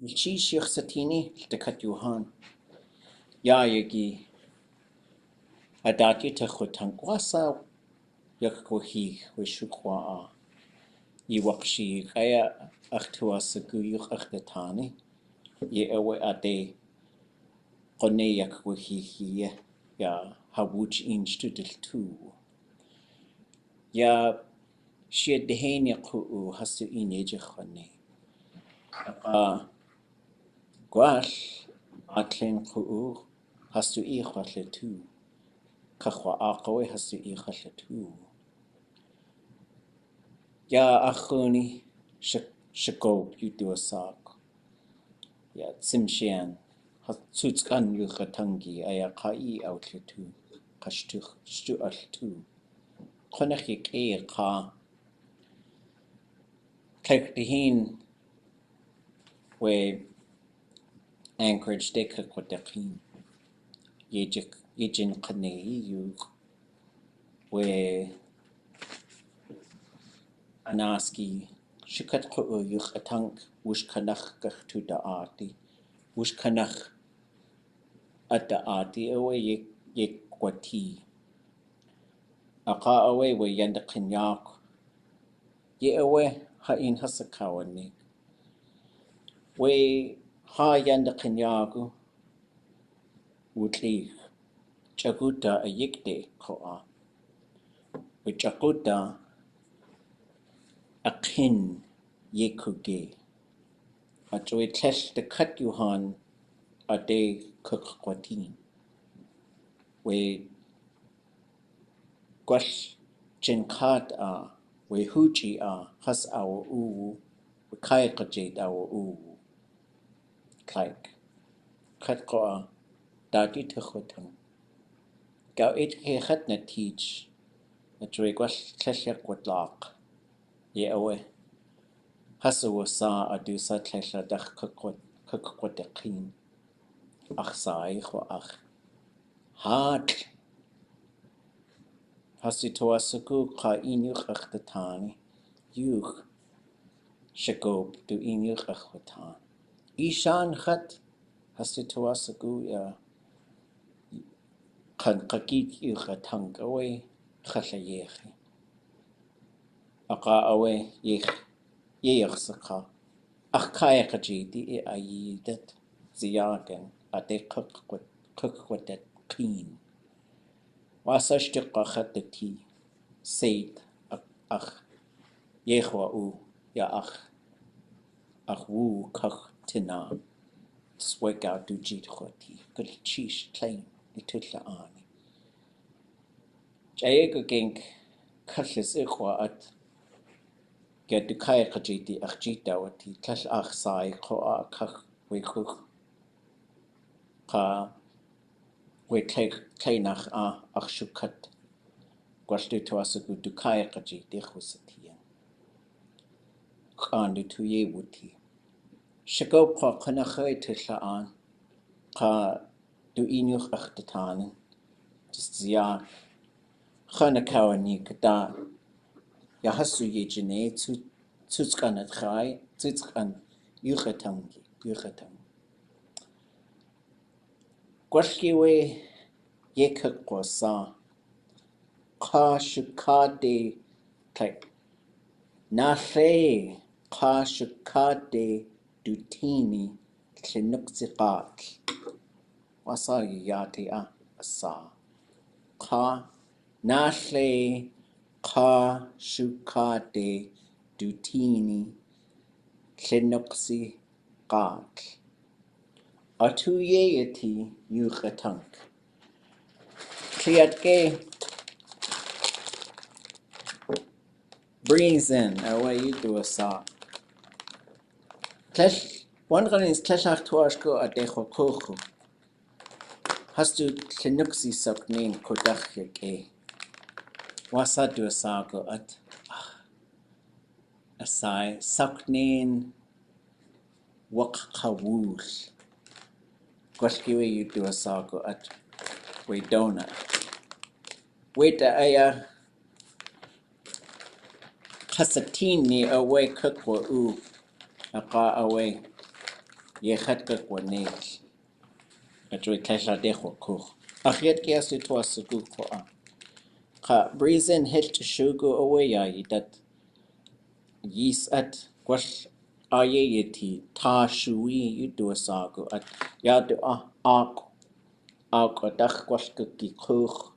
Sheikh Satini, the Katuhan, yagyee, adati to Hutankwasa, Yakwahi, Wishukwa, Iwakshi, Aya, Achtuasagu, Achtatani, ye awe ade, Rone Yakwahi, ya, Wooch Institute 2. Ya, she had the Hania has to inage Rone. Gwash, áatl has to equal 2. Kaxwaan has to equal 2. Ya achuni shakop you do a sock. Ya Ts'ootsxán has Ts'ootsxán you katangi aya kai áatl 2. Kashtuch 2. Konachik ka. Kektihin we Anchorage de kakwatekin. Yejin kanei you we anaski shikat yuch atank wushkanach to the arti wushkanach at the arti away ye kwati aka away we yanda kanyak ye away ha in hasakawani we ha yanda kanyagu wutli chaguta a yikde koa we chaguta akin yekuge Atwe tesh the cut yuhan a day kukwatin. We gwash jinkat we huji has our we kaikajate our kaik. Kat ko dati tuchutan. Gau it hat na teach. Atwe gwash tesh yakwat ye awe. Hasu sa adusa tesh dak kukwatekin. Ach sai cho ach. Áatl. Hasi toasaku ka inyuch achtatani. Yuch. Shagop du inyuch achwatan. Ishan chat. Hasi toasaku ya. Kan kakit yuch atang away. Chashayechi. Aka away yech. Yech saka. Ach kaya kajiti ayidat. Ziyagen. Ade kukwatet clean. Wasashtiqa the tea. S'eek ach yehwa ya ach woo kach tina. Swek out du jit khoti. Gul chish klein itutla ani. Jayego gink kallis ikhwa at get du kai kajiti ach jita wati. Klash ach sai ko kach we kuch ka we kleinach ach shukat. Gwashtu toasaku du kai kajiti ḵusax'áan. Kandu tu ye wuti. Shagop kwa kanachay tıxla'an. Ka du inyuch achtatani. Just ziya. Khanakawani kada. Ya hasu ye jine Ts'ootsxán at chai. Ts'ootsxán yuchatangi. Gwashki we ye kakwa sa. Ka shukaadé like naaléi shukaadé dutéen linúkdzi áatl. Wasa yati asa. Ka naaléi shukaadé dutéen linúkdzi áatl. Atu ye iti yuchatank. Kliatke breathe in away you do a sa. Klesh one gun is kleshach tuashko adecho kochu. Has to linúkdzi shukaadé kodachke. Wasa do a sa go at asai shukaadé wakawul. Gwashkiwe you do a sa go at we donut. Wait aya kasatini away kukwa aka away Yechat Kaxwaan Éesh. Atui Tlashadeko Kuch. Achiet Kiasu Tuasagu Koa. Ka Breezin Hilt Shugu away that Yis at Gwash Ayeti Ta Shui Yuduasagu at Yadu Ak Dach Gwashkuki Kuch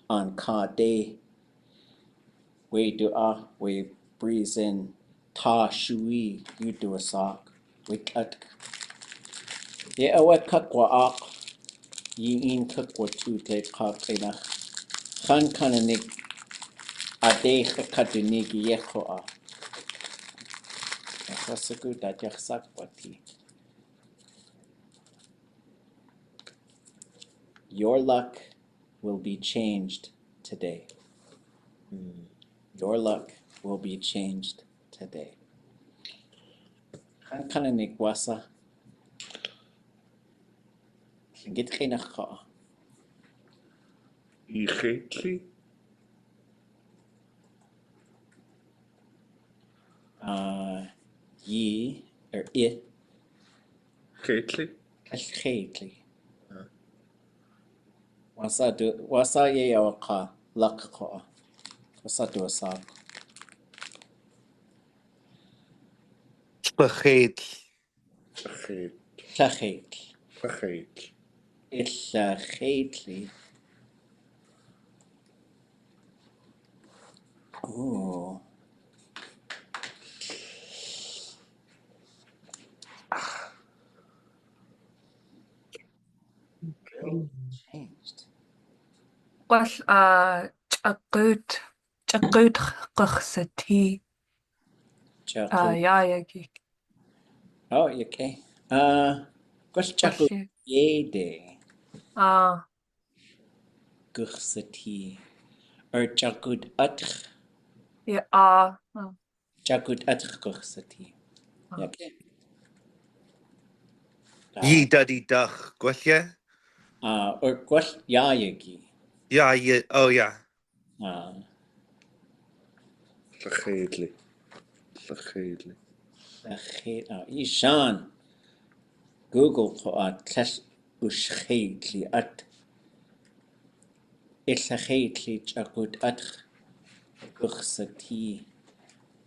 on ḳusaxán we do we Breezin Ta Shui Yuduasak we cut. Ye awe Kaxwaan Éesh. Ye in Kaxwaan tu te Kaxinach. Khan Kananik Adech Kadunigi Yehoa. Wasagu that Yaksakbati. Your luck will be changed today. Your luck will be changed today. Khan Kananik Wasa. Git Kinacha. ʼatudli. Ye or ʼatudli. Alchetli. Wasa ye awaka luck. Wasa do a sock. Ț'ootsxán. Tlachetli. ʼatudli. Tlachetli. Ooh. Changed. Well, ť'agút ḳuxatí yagyee. Oh, okay. Gwash chaku yede. Gursati. Or ʼatudli.átk. Yeah, ʼatudli.átk gursati. Okay. Ye daddy dach. Gwella? Or gwash yagyee. Yeah. Oh, yeah. ʼatudli. Ishan. Google tlash ushchetli at. Tlachetli ʼatudli.átk gursati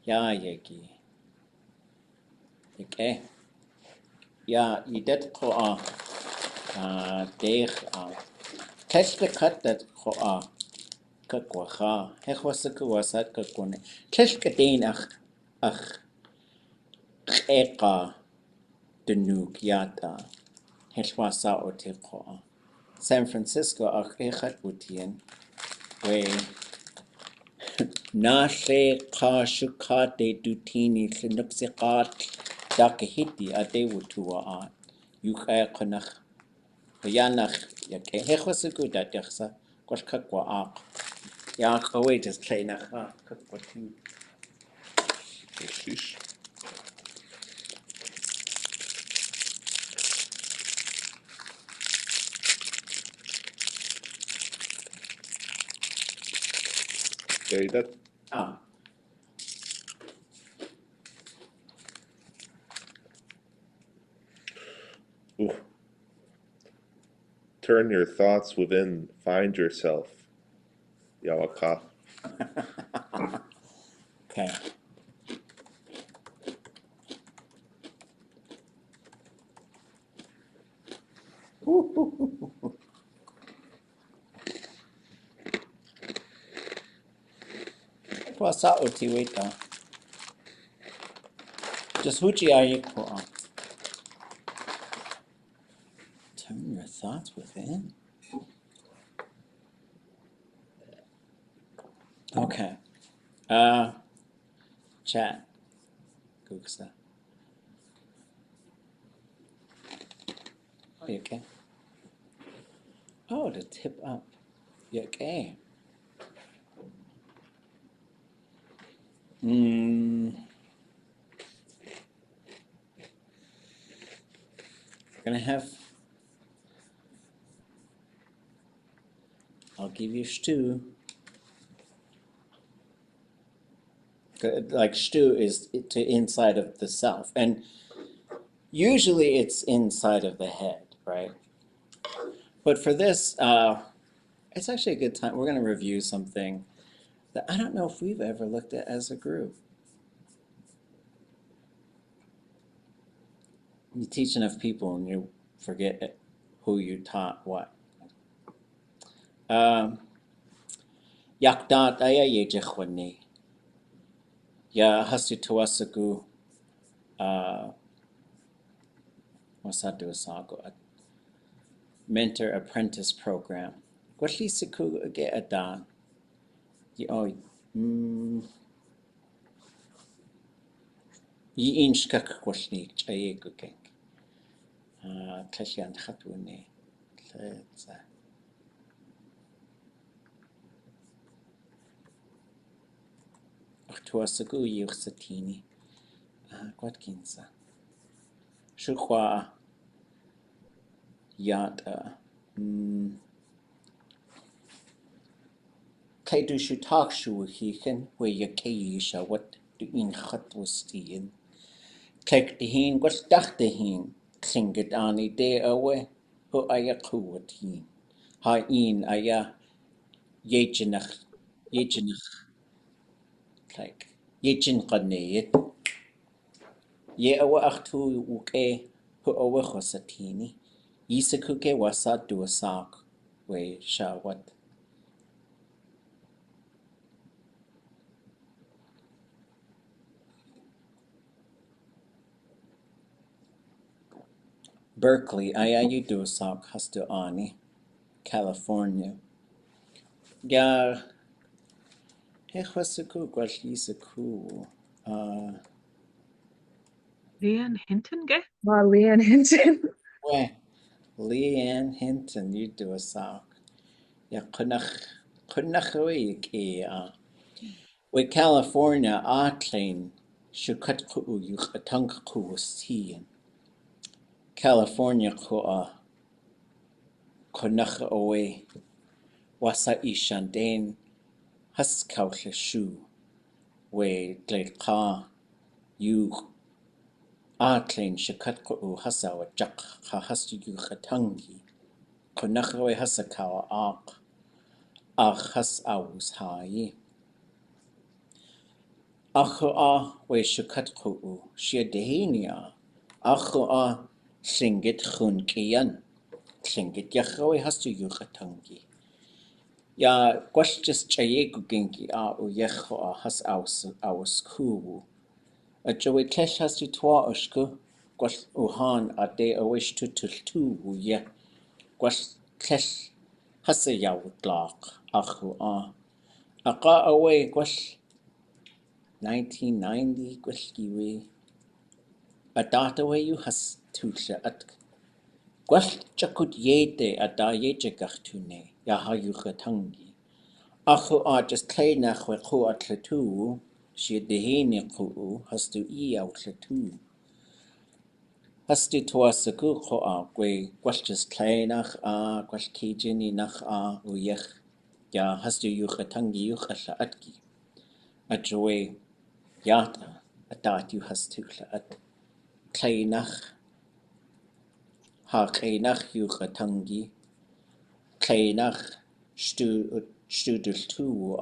yagyee. Okay. Yeah, you did koa. Deich Test the cut that koa. Kakwaha. Hechwasaku wasat kakwane. Test kadeen ach eka denuk yata. Hechwasa ote koa. San Francisco ach echat butien. We naaléi shukaadé dutéen linúkdzi áatl dakahiti ade wutua yuchaqanach yanach yagyee hechwasagu that yachsa Ḥushak'áan yak away just play nach kakwatin. Okay, that. Ooh. Turn your thoughts within. Find yourself. Yawaka. Okay. What's up, Otiweta? Just huchi ayikwa. Turn your thoughts within. Okay. Chat. Gooksa. Oh, you okay? Oh, the tip up. You okay? Gonna have. I'll give you stew. Like stew is to inside of the self, and Usually it's inside of the head, right? But for this, it's actually a good time. We're going to review something that I don't know if we've ever looked at as a group. You teach enough people and you forget who you taught what. Yakdat aya yejechwani. Ya hastu tuasagu wasadu asago mentor apprentice program. Gwali siku ge adan. Yi inshkak gwali chaye gugeng. Kashian khatwani. Tuasagu yuxatini. Gwatkinsa. Shukwa yada. Kay du shutak shu hiken we yagyee sha wat du in khatwastien. Kijk de heen was dacht de heen. Klinget aan idee awe. Ho aya kuwat heen. Ha in aya yejenach. Kijk. Yejen qaneet. Ye awe achtu uke. Ho awe khosatini. Yisekuke wasa duasak. We sha wat. Berkeley, ayayu duasak hastu ani. California. Ya. Hechwasuku gwalhisaku. Leanne Hinton ge? Leanne Hinton. We. Leanne Hinton, you do a sock. Ya kunach we California āatl shukadku yukatanku wasien. California kunach away wasa ishandain haskausha shu we gleka you āatl shukadku hasawa jak ha hastu yukatangi. Kunach away hasakawa ak. Has aus hayi. We shukatku shiadehenia. Singit khunkian. Singit yachawe has to yukatangi. Ya just chayeku genki u has aus ku. A joey klesh has to twa ushku. Gwash uhan a de a wish to tu ye. Gwash klesh has a yawutlak. Aka away gwash 1990 gwashkiwe. A data way you has ʼatudli.átk. Gwash chakut yede a da yejagachtune. Yaha yukatangi. Just clay nach we ʼatl she dehene has to ʼatl. Has to tuasagu we gwash just clay nach gwash kijini nach uyech. Ya has to yukatangi ʼatl. A joy yata a dat you has ʼatudli.átk. Kleinach ha kleinach yukatangi. Kleinach studel tu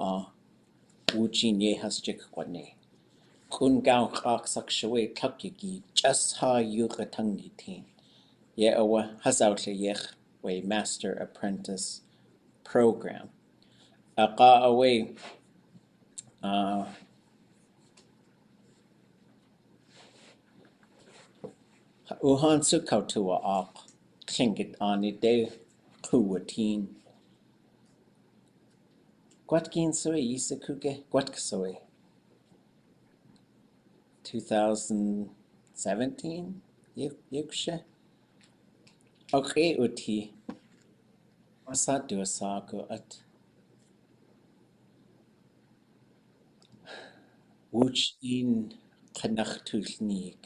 Wooch ye has jikwane. Kun gau ḳusax shwe yagyee just ha yukatangi teen. Ye awa has áatl yech we master apprentice program. Aqa away uhan sukautua ak. Klingit ani de kuwateen. Gwatkin soe yisikuge gwatkasoe. 2017 yukshe. Okay uti. Wasa duasago at Wooch in ḳushak'áan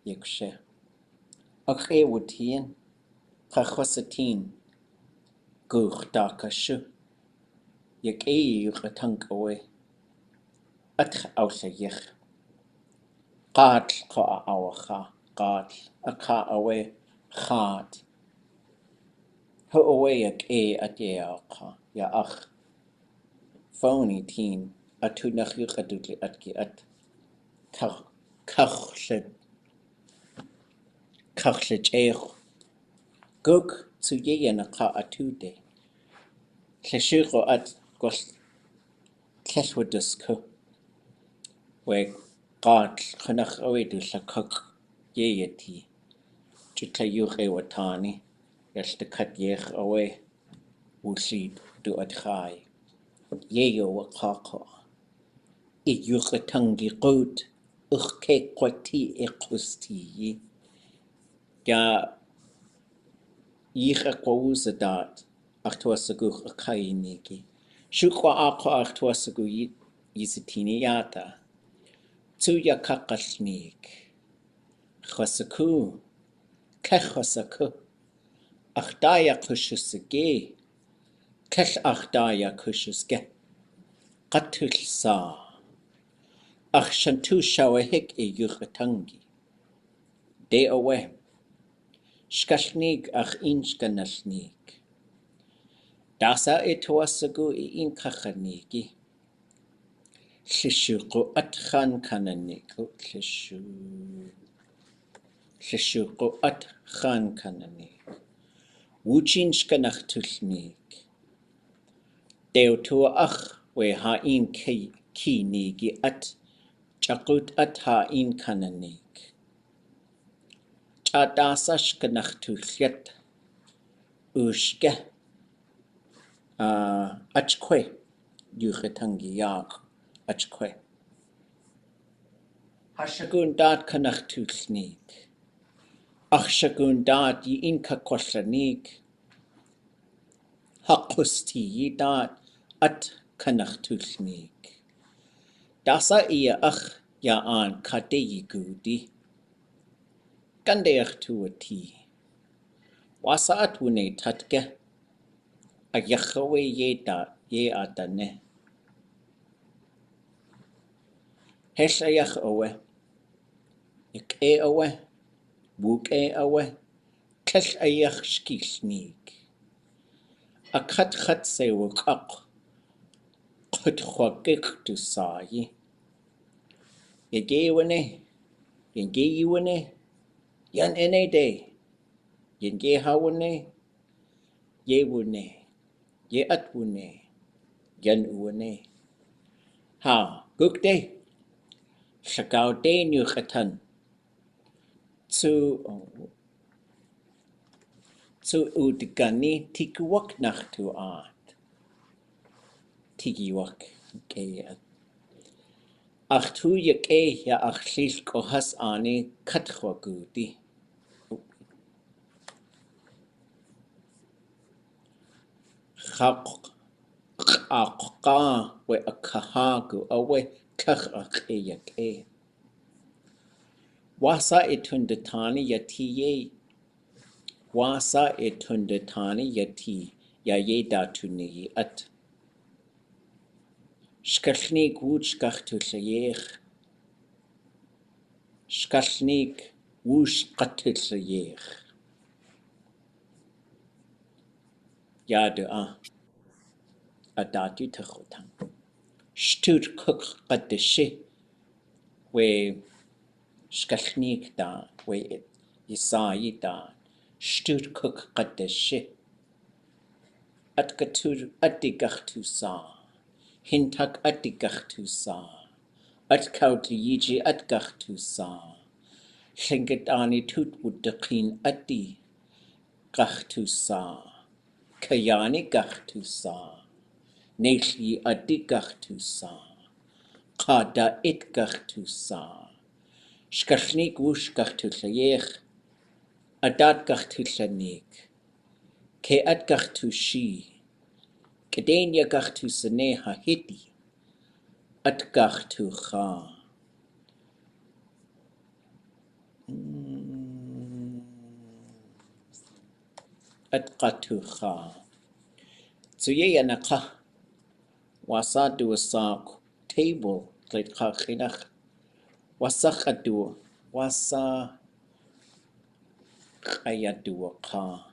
yukshe. Okay utien. Ḳusaxáan guch daka shu. Yagyee yukatank away. At áatl yech. áatl ká áwacha, áatl, ká awe, chát. Hu awe ag at ácha, ya ach, fóni tín, tú nach ʼatudli.átk at kachlet éich. Gug zu na ká atude. Llysúcho at gwell llellwydys cw. We gad chynach awedw llacog ti. Jytla ywch watani. Yell dy cadiech awe. Wwllid dw at chai. O caco. I ywch y tangi gwyd. Ych ce gwati e chwsti. Ja, ich gwawz y dat. Ach twas y gwch y cainigi. Siwchwa ach twas y gwy isitini yata. Tu ya ḳushak'áan. ḵusax'áan. ḳushak'áan. Ach da ya ḳushak'áan. ach da ya ḳushak'áan. Qatul sa. Ach shantu shawahik yuchatangi. De awe. Shkalneek ach inshkanalneek. Dasa tuasagu inkachanegi. Ḵushak'áan kananeko. Ḳushak'áan kananeko. Wooch inshkanalneek. Deo tua ach we ha in ki negi at. Chakut at ha in kananeko. Chadasa shkanalneek. Ushke. Achkwe. Yuchatangi yak. Achkwe. Hashagun dat kanalneek. Ach shagun dat yi inka kwashanik. Hakusti yi dat at kanalneek. Dasa iya ach ya an kadeyi gudi. Gandeach tuati. Wasa at wune tatke. A yachawe ye atane. Hesh ayach awe. Ik awe. Wook awe. Kesh ayach shkalneek. A kat se wukak. Qutxwagik tu sayi. Yagyee wane. Yagyee wane. Yan ene de. Yagyee hawane. Ye wane. Ye at wane. Yan wane. Ha. Gukde. Shukaadé nuchatan. Zu udgani tikuwak nach tu aat. Tigiwak. Ach tu yagyee ya ach llil kohas ani katchwagudi. Qa we a kahagu awe kach yagyee. Wasa tundatani yatiye. Wasa tundatani yati yagyee datuni at. Shkalneek wooch gachtulayech. Shkalneek wooch gachtulayech. Yadu adati tachotan. Shtut kuk qadishi. We shkalneek da. We isayi da. Shtut kuk qadishi. At gatur adigachtu sa. Hintak adigachtu sa. At kautiyiji at gachtu sa. Shingadani tut wudakin adi gachtu sa. Kayani gachtu sa. Neili adi gachtu sa. Qada it gachtu sa. Shkalneek wooch gachtulayech. Adat gachtulayek. Ke at gachtu shi. Kedenya gachtu sane ha hiti. At gachtu kha. At gachtu kha. Zuye yanaka. Wasa du asak table. Gleit kha chinach. wasaqadu, wasa qayadu ka.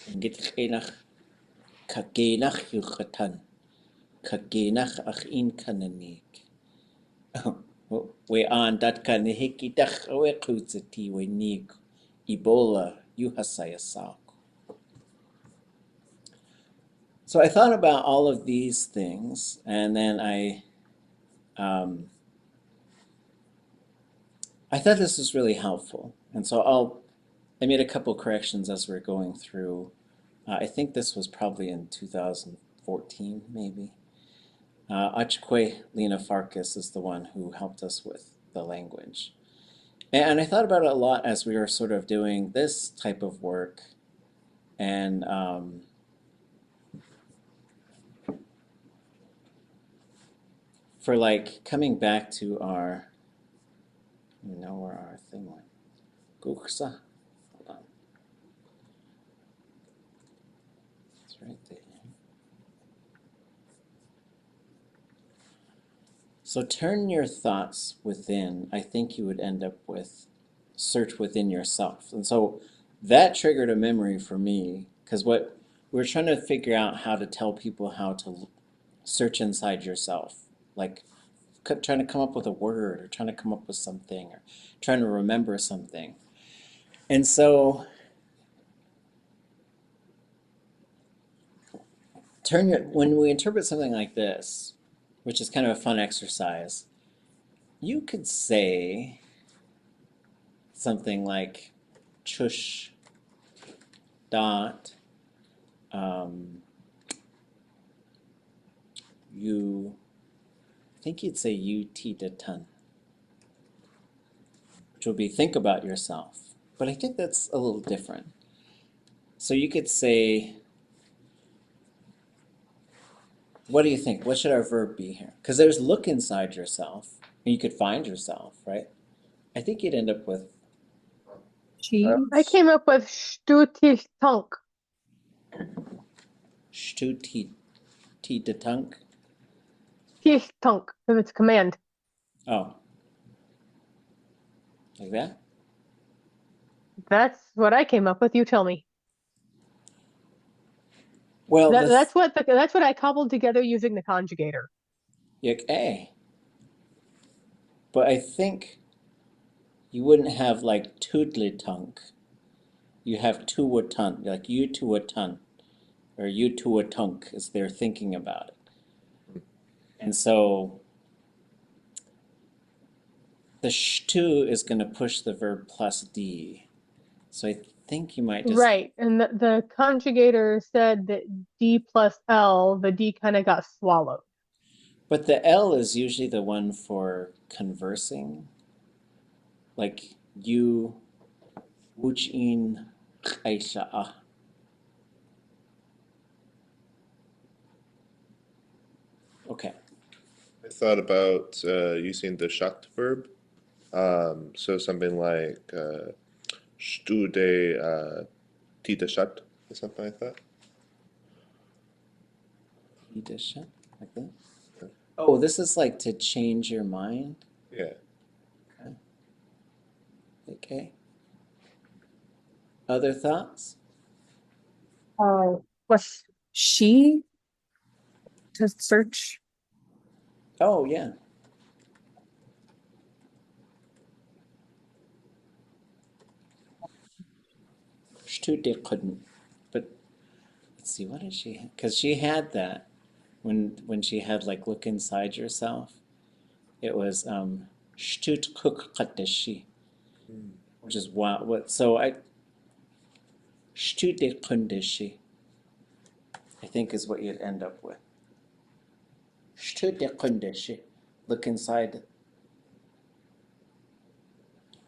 Ngit kainak kagenach yuchatan. Kagenach ach in kananik. We aan dat kan hikidach we kutzati we nig. Ebola yuhasayasak. So I thought about all of these things, and then I thought this was really helpful, and so I made a couple corrections as we're going through. I think this was probably in 2014, maybe. Achkwe Lena Farkas is the one who helped us with the language. And I thought about it a lot as we were sort of doing this type of work. And for like coming back to our, I don't know where our thing went. xukaadé. Hold on. It's right there. So turn your thoughts within. I think you would end up with search within yourself. And so that triggered a memory for me, because what we're trying to figure out how to tell people how to search inside yourself, like trying to come up with a word or trying to come up with something or trying to remember something. And so when we interpret something like this, which is kind of a fun exercise, you could say something like chush dot you, I think you'd say dutéen, which would be think about yourself. But I think that's a little different. So you could say, what do you think? What should our verb be here? Because there's look inside yourself, and you could find yourself, right? I think you'd end up with She. I came up with ʼatudli.átk. shtutit tunk. ʼatudli.átk, if it's a command. Oh. Like that? That's what I came up with. You tell me. Well, That's what I cobbled together using the conjugator. yagyee. But I think you wouldn't have like tunk. You have tuwatan, like you tuwatan, or you tuwatunk as they're thinking about it. And so the shtu is going to push the verb plus d. So I think you might just... Right, and the conjugator said that D plus L, the D kind of got swallowed. But the L is usually the one for conversing. Like you, Wooch in ḳaisha'a. Okay. I thought about using the shukt verb. So something like shukaadé shukt or something like that. Like that? Oh, this is like to change your mind? Yeah. Okay. Other thoughts? Was she to search? Oh, yeah. Shtude couldn't. But let's see, what did she have? Because she had that when she had like look inside yourself. It was shtut kuk katashi, which is what. So shtude kundishi, I think is what you'd end up with. Shtude kundishi, look inside.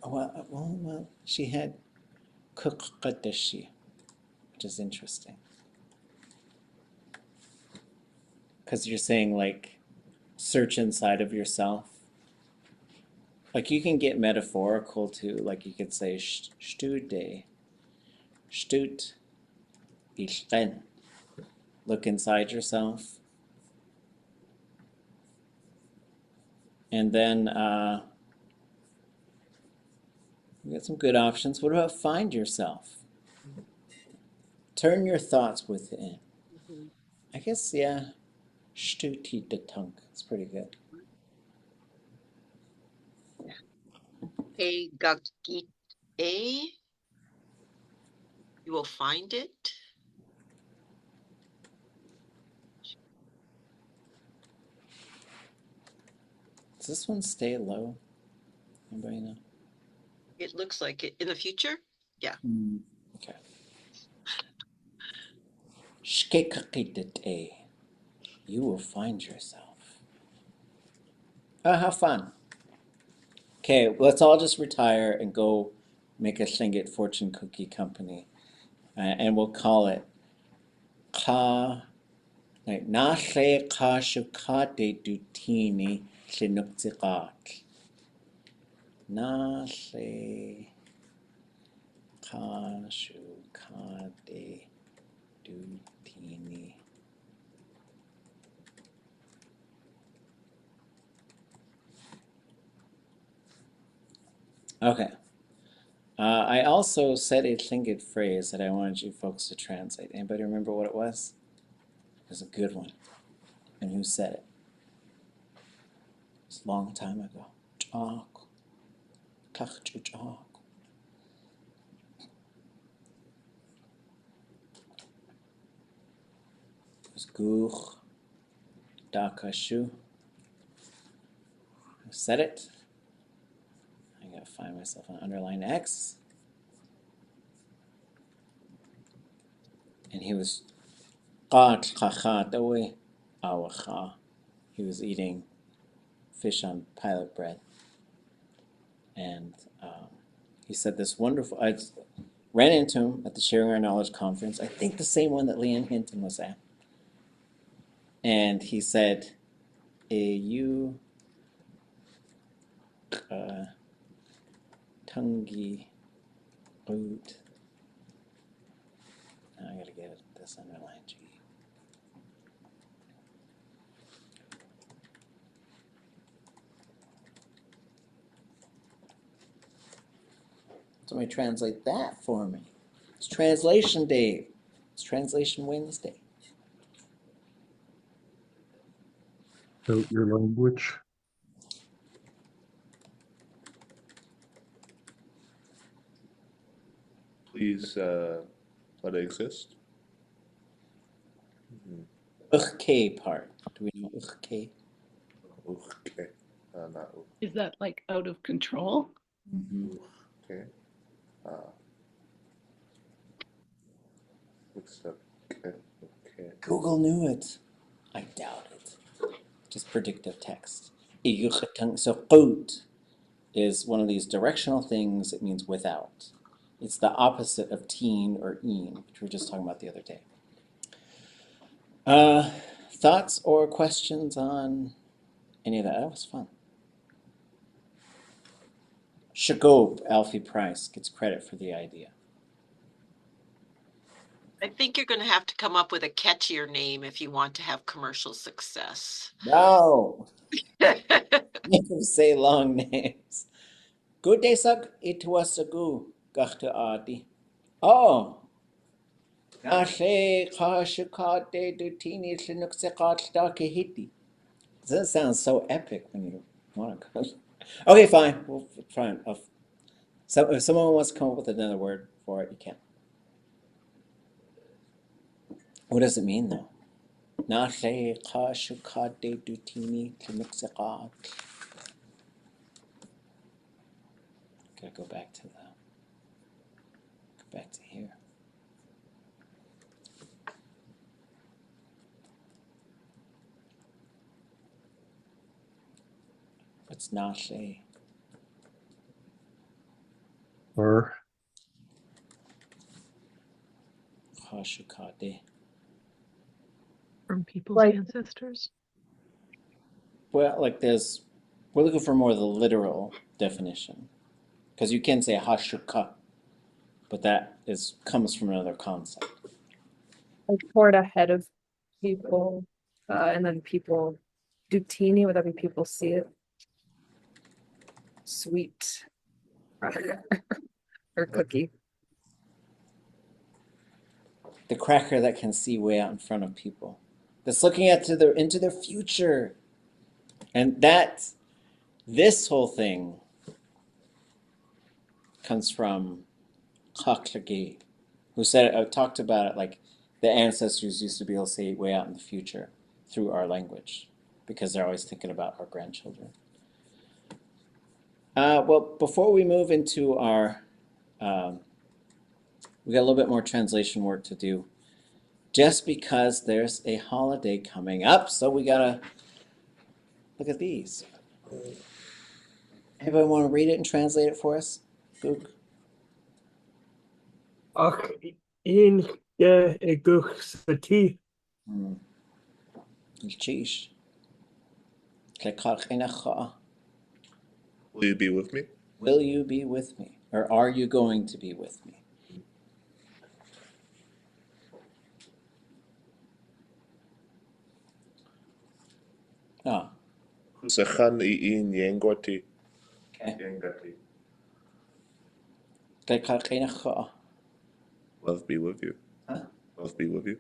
Oh, well, she had kuk katashi, which is interesting. Because you're saying like search inside of yourself. Like you can get metaphorical too. Like you could say shtude, shtut, ishten. Look inside yourself. And then We got some good options. What about find yourself? Turn your thoughts within. I guess, yeah. ʼatudli.átk. It's pretty good. yagyee. You will find it. Does this one stay low? Anybody know? It looks like it in the future. Yeah. Okay. ʼskekakidate. You will find yourself. Oh, how fun. Okay, let's all just retire and go make a Tlingit fortune cookie company. And we'll call it naaléi shukaadé dutéen linúkdzi áatl. Naaléi shukaadé dutéen. Okay. I also said a Tlingit phrase that I wanted you folks to translate. Anybody remember what it was? It was a good one. And who said it? It was a long time ago. Ts'ootsxán. It was Wooch. Who said it? I gotta find myself an underline X. And he was he was eating fish on pilot bread. And he said this wonderful, I ran into him at the Sharing Our Knowledge conference, I think the same one that Leanne Hinton was at. And he said, you tungi root. Now I gotta get this underline G. Somebody translate that for me. It's translation day. It's translation Wednesday. Out your language. Please let it exist. ʼK part. Do we know ʼK? Okay. Not Is that like out of control? okay. Looks okay. Okay. Google knew it. I doubt it. Just predictive text. So qut is one of these directional things. It means without. It's the opposite of teen or een, which we were just talking about the other day. Thoughts or questions on any of that? That was fun. Shagob, Alfie Price, gets credit for the idea. I think you're going to have to come up with a catchier name if you want to have commercial success. No! Never say long names. Good day, sag itwasagu, gachta adi. Oh! Naaléi shukaadé dutéen linúkdzi áatl. That sounds so epic when you want to go. Okay, fine. We'll try and. So if someone wants to come up with another word for it, you can. What does it mean, though? Naaléi shukaadé dutéen linúkdzi áatl. Gotta go back to here. What's naaléi? Or Shukaadé. From people's Like- ancestors? Well, like we're looking for more of the literal definition. Because you can say hashuka, but that comes from another concept. Like poured ahead of people, and then people dutéen, would that be people see it? Sweet. Or cookie. The cracker that can see way out in front of people. That's looking into their future. And this whole thing comes from yagyee, who talked about it like the ancestors used to be able to see way out in the future through our language because they're always thinking about our grandchildren. Well, before we move into our, we got a little bit more translation work to do, just because there's a holiday coming up, so we gotta look at these. Anybody want to read it and translate it for us? Goog? Ach in ge ģuxati. Cheesh. Ḳushak'áan. Will you be with me? Will you be with me? Or are you going to be with me? Ah, xusax'áan yangoti. okay. Yangati. Ḳushak'áan. Love be with you. Huh? Love be with you.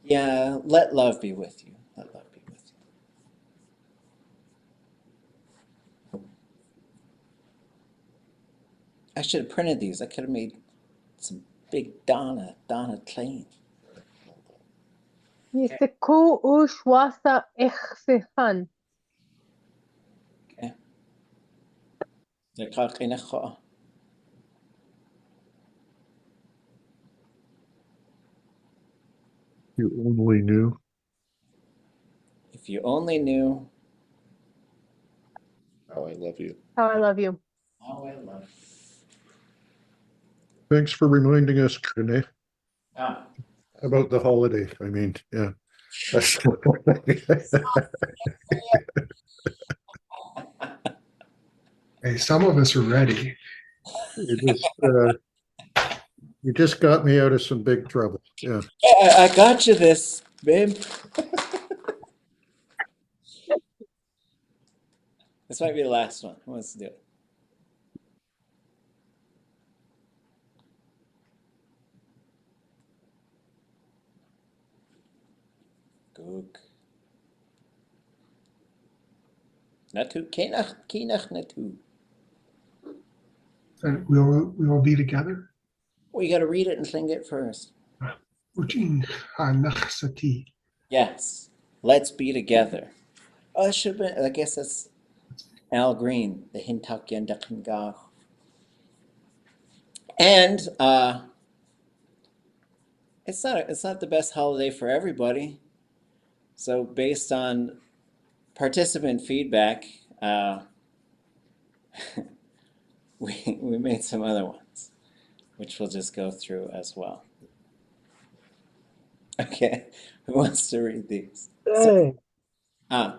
Yeah, let love be with you. Let love be with you. I should have printed these. I could have made some big Donna Klein. Yisiku ushwasa ixsihan. Okay. Ḳushak'áan. You only knew. If you only knew How I love you. How I love you. how I love. Thanks for reminding us, Renee, Ah, about the holiday. I mean, yeah. Hey, some of us are ready. You just got me out of some big trouble. Yeah. I got you this, babe. This might be the last one. Who wants to do it? Gook. Natu. Kinach natu. So we will be together. Well, you got to read it and sing it first. Wooch ḥanaxati. Yes. Let's be together. Oh, it should be. I guess that's Al Green, the Hintak Yendakingah. And it's not the best holiday for everybody. So based on participant feedback, we made some other ones, which we'll just go through as well. Okay, who wants to read these? Hey, slash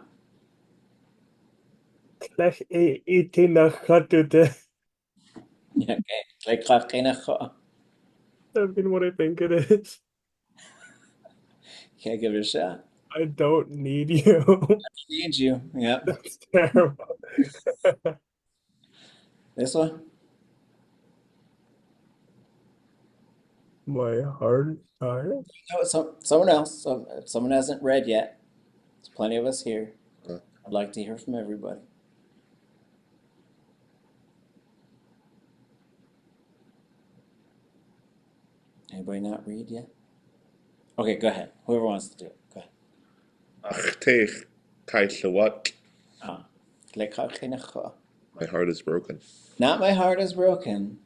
ʻatudli.átk. Okay, ʻatudli.átk. That's been what I think it is. Can't give it a shot. I don't need you. Need you. Yep. That's terrible. This one? My heart. No, someone else. If someone hasn't read yet, there's plenty of us here. I'd like to hear from everybody. Anybody not read yet? Okay, go ahead. Whoever wants to do it, go ahead. Achtech kailawat. ʻatudli.átk. My heart is broken. Not my heart is broken.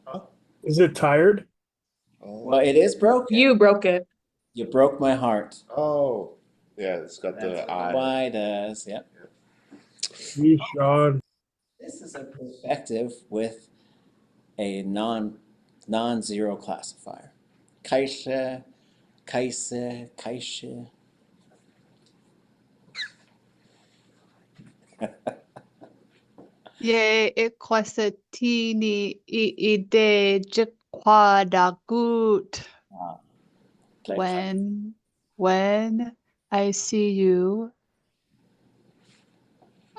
Is it tired? Well, it is broken. You broke it. You broke my heart. Oh. Yeah, it's got That's the what the I. Y does. Yep. Sean. This is a perspective with a non-zero classifier. Kaisha, kaise, kaisha. Ye ikwasatini ide jikwadagut. When I see you,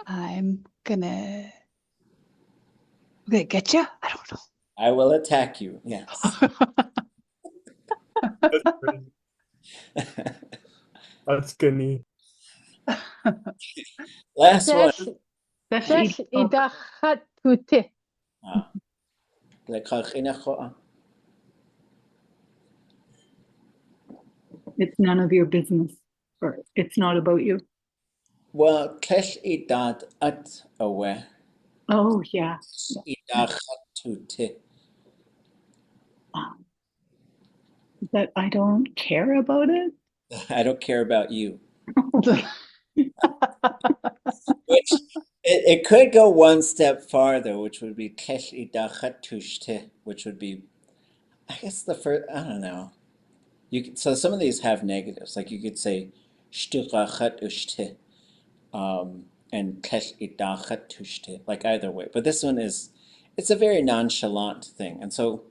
I'm gonna They get you? I don't know. I will attack you. Yes. That's crazy. That's skinny. Last one. Desh idachatute. Ah, It's none of your business, or it's not about you. well, kesh idat at awe. Oh, yeah. Idachatute. That I don't care about it. I don't care about you. Which it could go one step farther, which would be kesh idachatushte, which would be, I guess the first, I don't know. So some of these have negatives. Like you could say shtukachatushte, and kesh idachatushte, like either way. But this one it's a very nonchalant thing. And so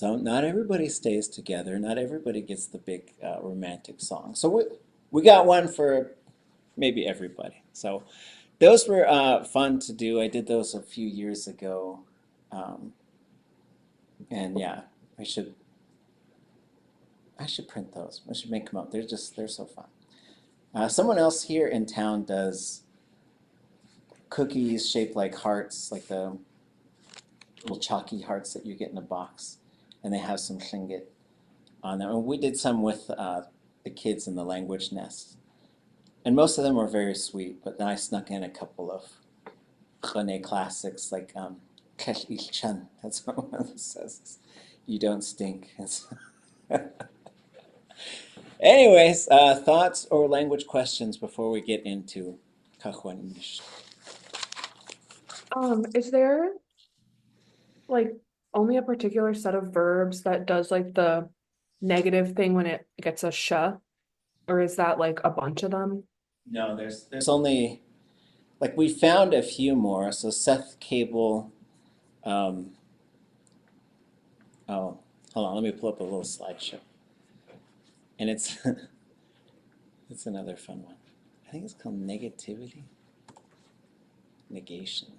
not everybody stays together. Not everybody gets the big romantic song. So we got one for maybe everybody. So those were fun to do. I did those a few years ago, and yeah, I should print those. I should make them up. They're so fun. Someone else here in town does cookies shaped like hearts, like the little chalky hearts that you get in a box, and they have some shinget on them. And we did some with the kids in the language nest. And most of them were very sweet, but then I snuck in a couple of ḵusax classics like S'eek. That's what one of them says. You don't stink. Anyways, thoughts or language questions before we get into Kaxwaan Éesh? Is there like only a particular set of verbs that does like the negative thing when it gets a sh, or is that like a bunch of them? No, there's only, like, we found a few more. So Seth Cable, oh, hold on, let me pull up a little slideshow. And it's it's another fun one. I think it's called negativity, negation.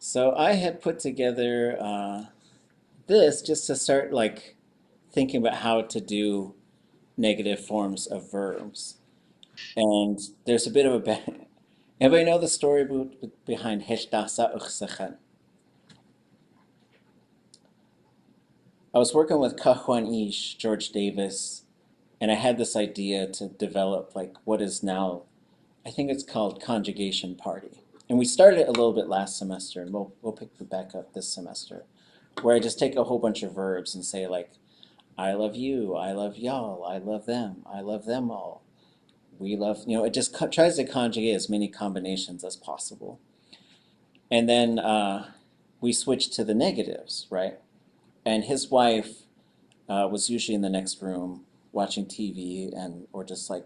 So I had put together this just to start like thinking about how to do negative forms of verbs. And there's a bit of a anybody know the story behind ḥusax'áan? I was working with Kaxwaan Éesh, George Davis, and I had this idea to develop like what is now, I think it's called conjugation party. And we started it a little bit last semester, and we'll pick it back up this semester, where I just take a whole bunch of verbs and say like, I love you, I love y'all, I love them all. We love, it just tries to conjugate as many combinations as possible. And then we switched to the negatives, right? And his wife was usually in the next room watching TV or just like,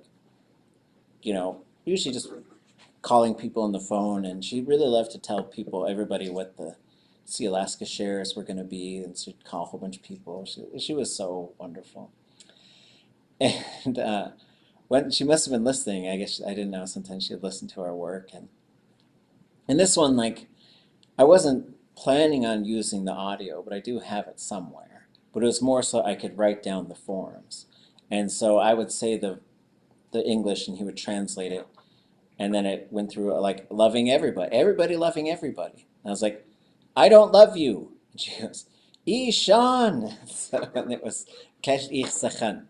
usually just calling people on the phone. And she really loved to tell everybody what the Sea Alaska shares were going to be. And she'd call a whole bunch of people. She was so wonderful. And when she must have been listening, I guess I didn't know. Sometimes she'd listen to our work. And this one, like, I wasn't planning on using the audio, but I do have it somewhere. But it was more so I could write down the forms. And so I would say the English and he would translate it. And then it went through like loving everybody loving everybody. And I was like, I don't love you. And she goes, Ishan. And it was ḳushak'áan.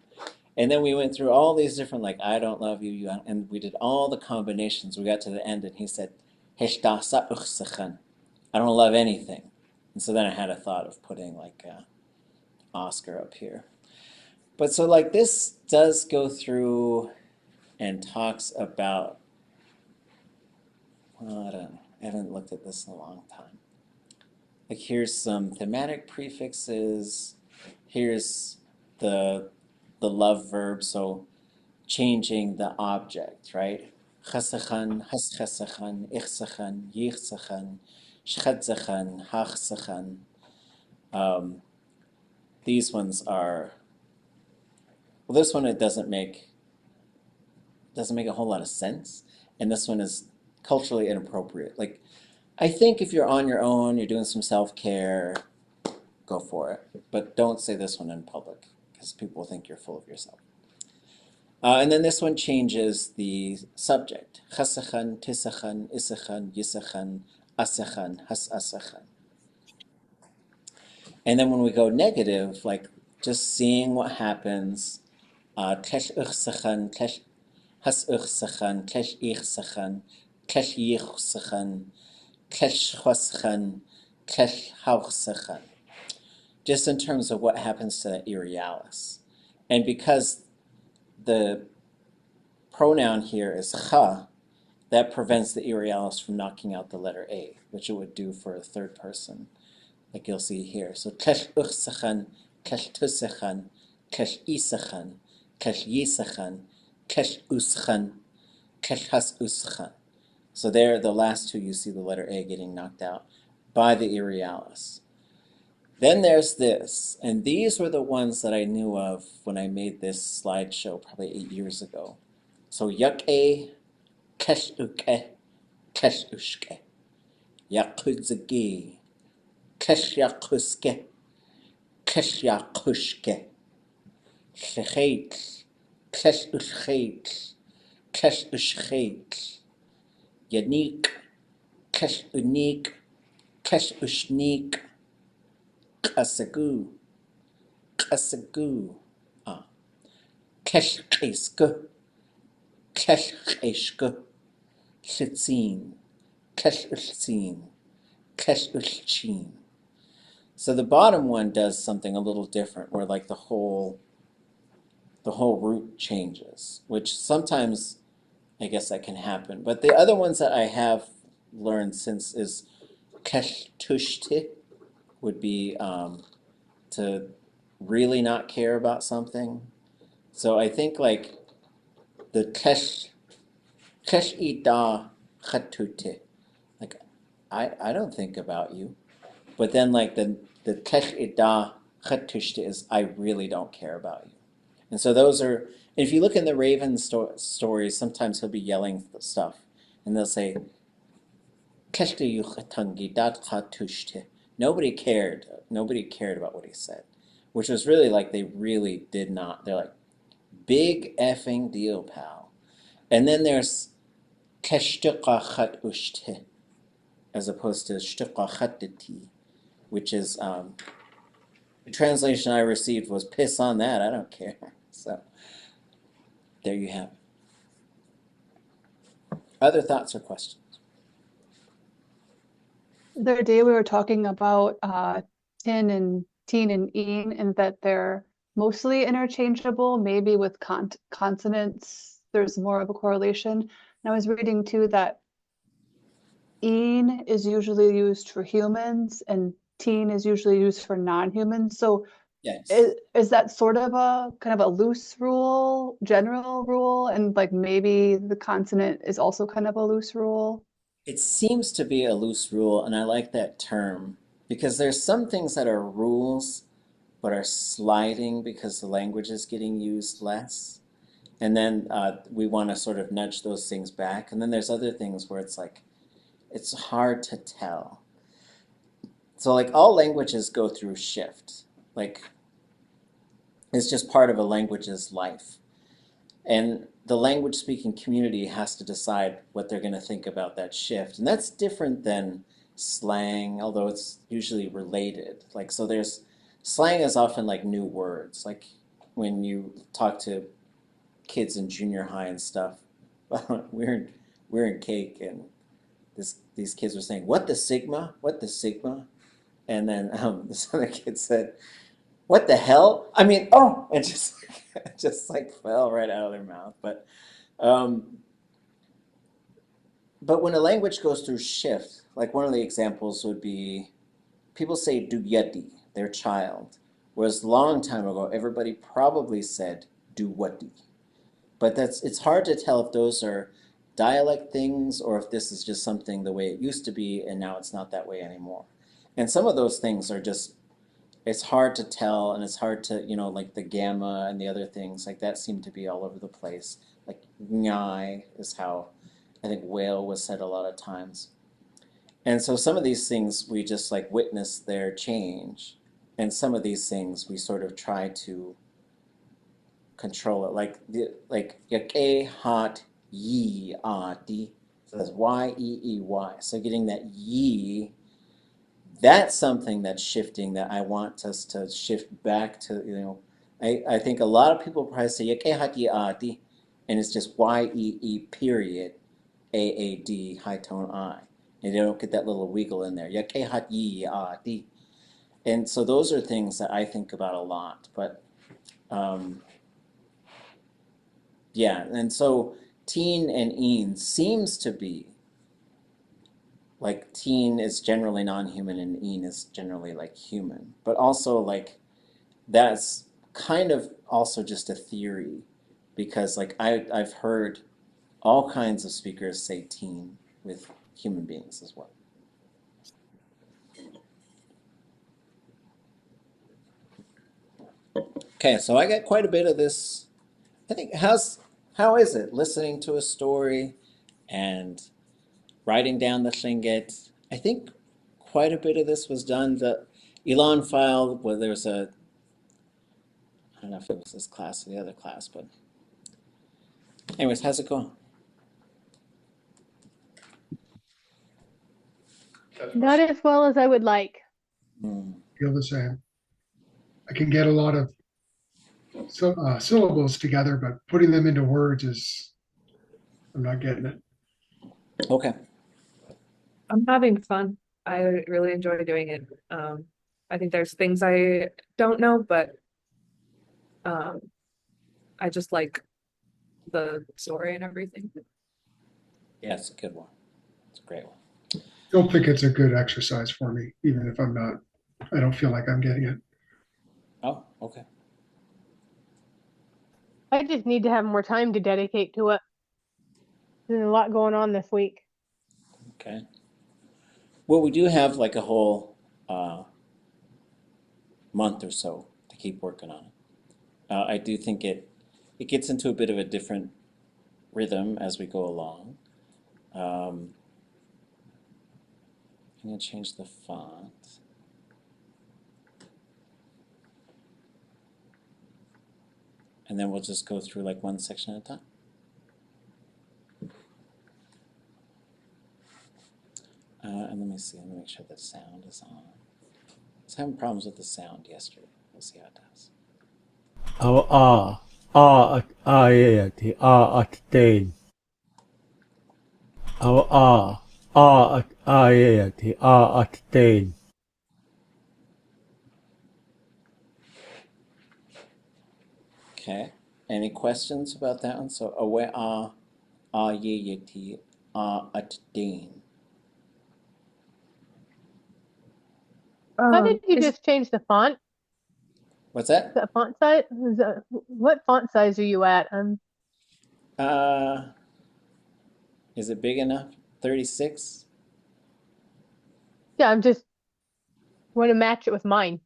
And then we went through all these different, like, I don't love you, and we did all the combinations. We got to the end and he said, ḥusax'áan. I don't love anything. And so then I had a thought of putting like Oscar up here. But so like this does go through and talks about, well, I haven't looked at this in a long time. Like here's some thematic prefixes. Here's the love verb, so changing the object, right? ḵusax'áan, ḥusax'áan, ixsax'áan, yichsax'áan, shkalneek, ḥusax'áan. These ones are, well, this one it doesn't make a whole lot of sense. and this one is culturally inappropriate. Like, I think if you're on your own, you're doing some self-care, go for it. But don't say this one in public, because people will think you're full of yourself. And then this one changes the subject. ḵusax'áan, tísax'án, isax'án, yisax'án, asax'án, hasasax'án. And then when we go negative, like just seeing what happens, ḳushak'áan, ḥusax'áan, ḥusax'áan, ḥusax'áan, ḥushak'áan, ḥushak'áan. Just in terms of what happens to that irialis. And because the pronoun here is ха, that prevents the irialis from knocking out the letter A, which it would do for a third person, like you'll see here. So ḳushak'áan, ḳushak'áan, ḳushax'áan, ḳushax'áan, ḳushak'áan, ḳushak'áan. So there, the last two, you see the letter A getting knocked out by the irialis. Then there's this, and these were the ones that I knew of when I made this slideshow probably 8 years ago. So yagyee, ḳushak'áan, ḳushak'áan, yagyee, ḳushak'áan, ḳushak'áan, ḥusax, ḥusax, ḥusax'áan, yagyee, ḥusax'áan, ḥusax'áan, ḳusax'áan, ḳusax'áan, ḳushak'áan, ḳushak'áan, ḻutéen, ḳushak'áan, ḳushak'áan. So the bottom one does something a little different, where like the whole root changes, which sometimes I guess that can happen. But the other ones that I have learned since is ḳushak'áan would be to really not care about something. So I think like the ḳushak'áan, like I don't think about you. But then like the ḳushak'áan is I really don't care about you. And so those are, if you look in the Raven stories, sometimes he'll be yelling stuff, and they'll say, nobody cared. Nobody cared about what he said, which was really like they really did not. They're like, big effing deal, pal. And then there's as opposed to shtuqahatiti, which is the translation I received was piss on that, I don't care. So there you have it. Other thoughts or questions? The other day we were talking about tin and teen and een, and that they're mostly interchangeable. Maybe with consonants, there's more of a correlation. And I was reading too that een is usually used for humans and teen is usually used for non-humans. So Yes. is that sort of a kind of a loose rule, general rule, and like maybe the consonant is also kind of a loose rule? It seems to be a loose rule, and I like that term, because there's some things that are rules but are sliding because the language is getting used less. And then we want to sort of nudge those things back. And then there's other things where it's like, it's hard to tell. So like all languages go through shift. Like it's just part of a language's life. And the language speaking community has to decide what they're going to think about that shift. And that's different than slang, although it's usually related. Like, so there's, slang is often like new words. Like when you talk to kids in junior high and stuff, we're in cake, and these kids were saying, what the sigma? What the sigma? And then this other kid said, what the hell? I mean, oh, and just like fell right out of their mouth. But when a language goes through shift, like one of the examples would be, people say dutyeti, their child, whereas a long time ago, everybody probably said duwati. But it's hard to tell if those are dialect things or if this is just something the way it used to be and now it's not that way anymore. And some of those things are just, it's hard to tell, and it's hard to, like the gamma and the other things, like that seem to be all over the place. Like nyai is how I think whale was said a lot of times. And so some of these things we just like witness their change. And some of these things we sort of try to control it. Like yagyee hot yee ati says yeey. So getting that yee, that's something that's shifting that I want us to shift back to, I think a lot of people probably say yagyee hot yee ati, and it's just yeee period aad high tone I. And they don't get that little wiggle in there. Yagyee hot yee ati. And so those are things that I think about a lot. But yeah, and so teen and een seems to be like teen is generally non-human and een is generally like human. But also like that's kind of also just a theory because like I've heard all kinds of speakers say teen with human beings as well. Okay, so I got quite a bit of this. I think how is it listening to a story and writing down the Tlingit? I think quite a bit of this was done. The Elon file, where there was I don't know if it was this class or the other class, but anyways, how's it going? Not as well as I would like. Feel the same. I can get a lot of syllables together, but putting them into words I'm not getting it. Okay. I'm having fun. I really enjoy doing it. I think there's things I don't know, but I just like the story and everything. Yeah, it's a good one. It's a great one. Don't think it's a good exercise for me, even if I don't feel like I'm getting it. Oh, okay. I just need to have more time to dedicate to it. There's a lot going on this week. Okay. Well, we do have like a whole month or so to keep working on it. I do think it gets into a bit of a different rhythm as we go along. I'm going to change the font. And then we'll just go through like one section at a time. And let me see, let me make sure the sound is on. I was having problems with the sound yesterday. We'll see how it does. ātl. ātl. Okay. Any questions about that one? So awe yagyee ātl. How did you just change the font? What's that? The font size? What font size are you at? Is it big enough? 36? Yeah, I'm just want to match it with mine.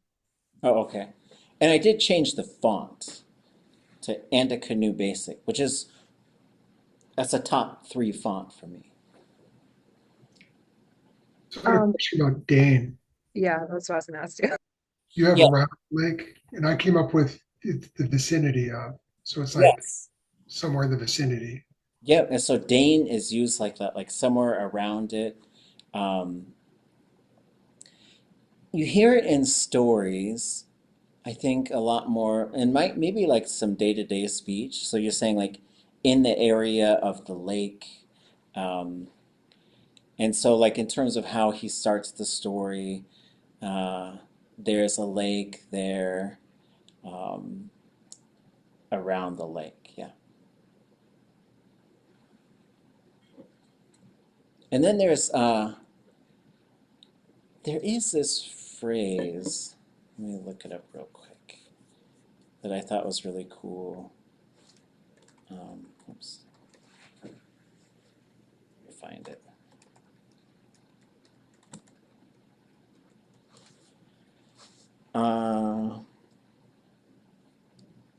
Oh, okay. And I did change the font to Canoe Basic, that's a top 3 font for me. So I have a question about Dane. Yeah, that's what I was gonna ask you. You have Yeah. around lake, and I came up with the vicinity of, so it's like Yes. somewhere in the vicinity. Yeah, and so Dane is used like that, like somewhere around it. You hear it in stories, I think a lot more, and maybe like some day-to-day speech. So you're saying like in the area of the lake. And so like in terms of how he starts the story, there's a lake there around the lake, yeah. And then there is this phrase, let me look it up real quick, that I thought was really cool. Oops. Let me find it.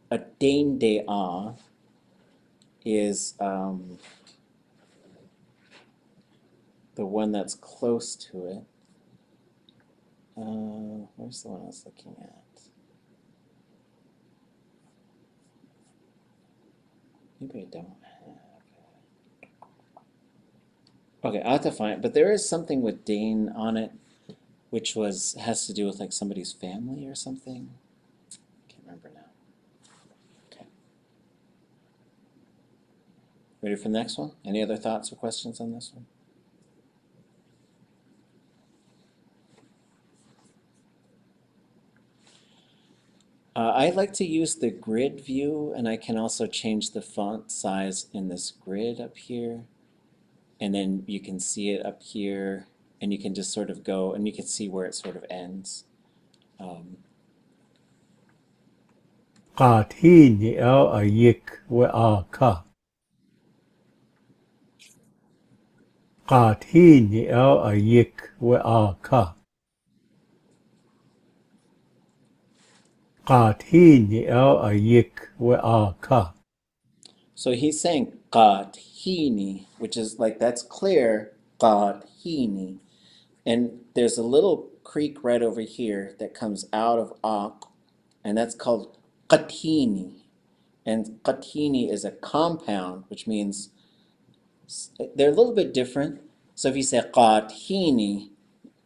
A Dane de is the one that's close to it. Where's the one I was looking at? Maybe I don't have. Okay, I'll have to find it. But there is something with Dane on it, which has to do with like somebody's family or something. Can't remember now. Okay. Ready for the next one? Any other thoughts or questions on this one? I like to use the grid view, and I can also change the font size in this grid up here. And then you can see it up here, and you can just sort of go, and you can see where it sort of ends. กาที่นี่เอาอายิกเวอาค่ะกาที่นี่เอาอายิกเวอาค่ะกาที่นี่เอาอายิกเวอาค่ะ So he's saying qathini, which is like, that's clear, qathini. And there's a little creek right over here that comes out of āatl, and that's called qathini. And qathini is a compound, which means they're a little bit different. So if you say qathini,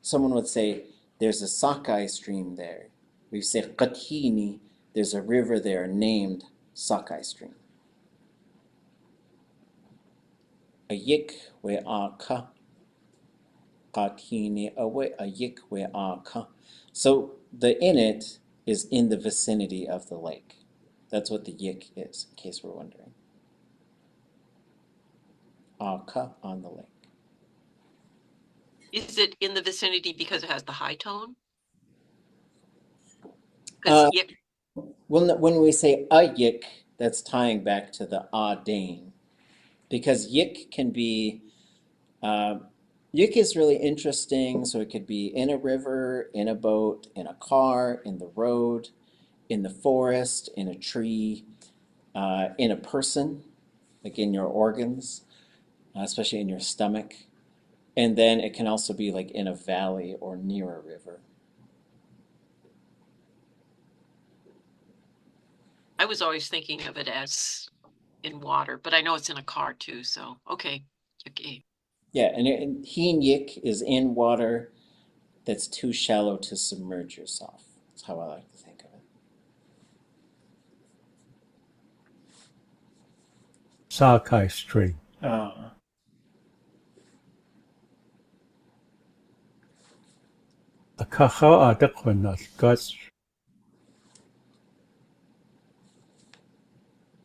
someone would say there's a sockeye stream there. If you say qathini, there's a river there named sockeye stream. Ayik we aka. Qathini awe ayik we aka. So the init is in the vicinity of the lake. That's what the yik is, in case we're wondering. Aka, on the lake. Is it in the vicinity because it has the high tone? 'Cause Well, when we say a yik, that's tying back to the dane, because yik can be, yik is really interesting. So it could be in a river, in a boat, in a car, in the road, in the forest, in a tree, in a person, like in your organs, especially in your stomach. And then it can also be like in a valley or near a river. I was always thinking of it as in water, but I know it's in a car too, so okay. Yagyee. Yeah, and heen yik is in water that's too shallow to submerge yourself. That's how I like to think of it. sockeye stream a Kaxwaan Éesh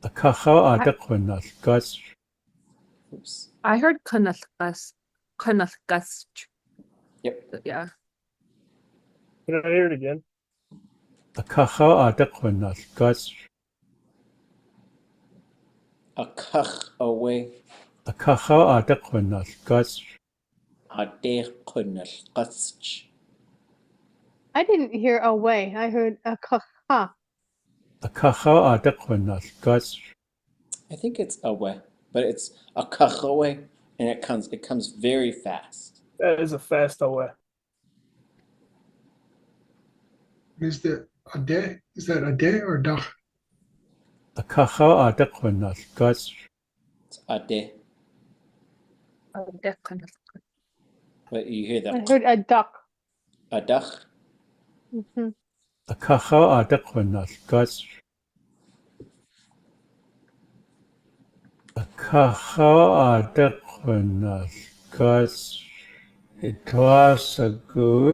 a Kaxwaan Éesh Oops. I heard ḳushak'áan. Yep. Yeah. Can I hear it again? a Kaxwaan Éesh A kach away, a Kaxwaan Éesh a de ḳushak'áan. I didn't hear away. I heard a ka. a Kaxwaan Éesh I think it's away, but it's a kach away, and it comes very fast. That is a fast away. Is that a day? Is that a day or dach? a Kaxwaan Éesh It's a de, but you hear I that heard a duck. a dach. Mm-hmm. a Kaxwaan Éesh a Kaxwaan Éesh. It was a good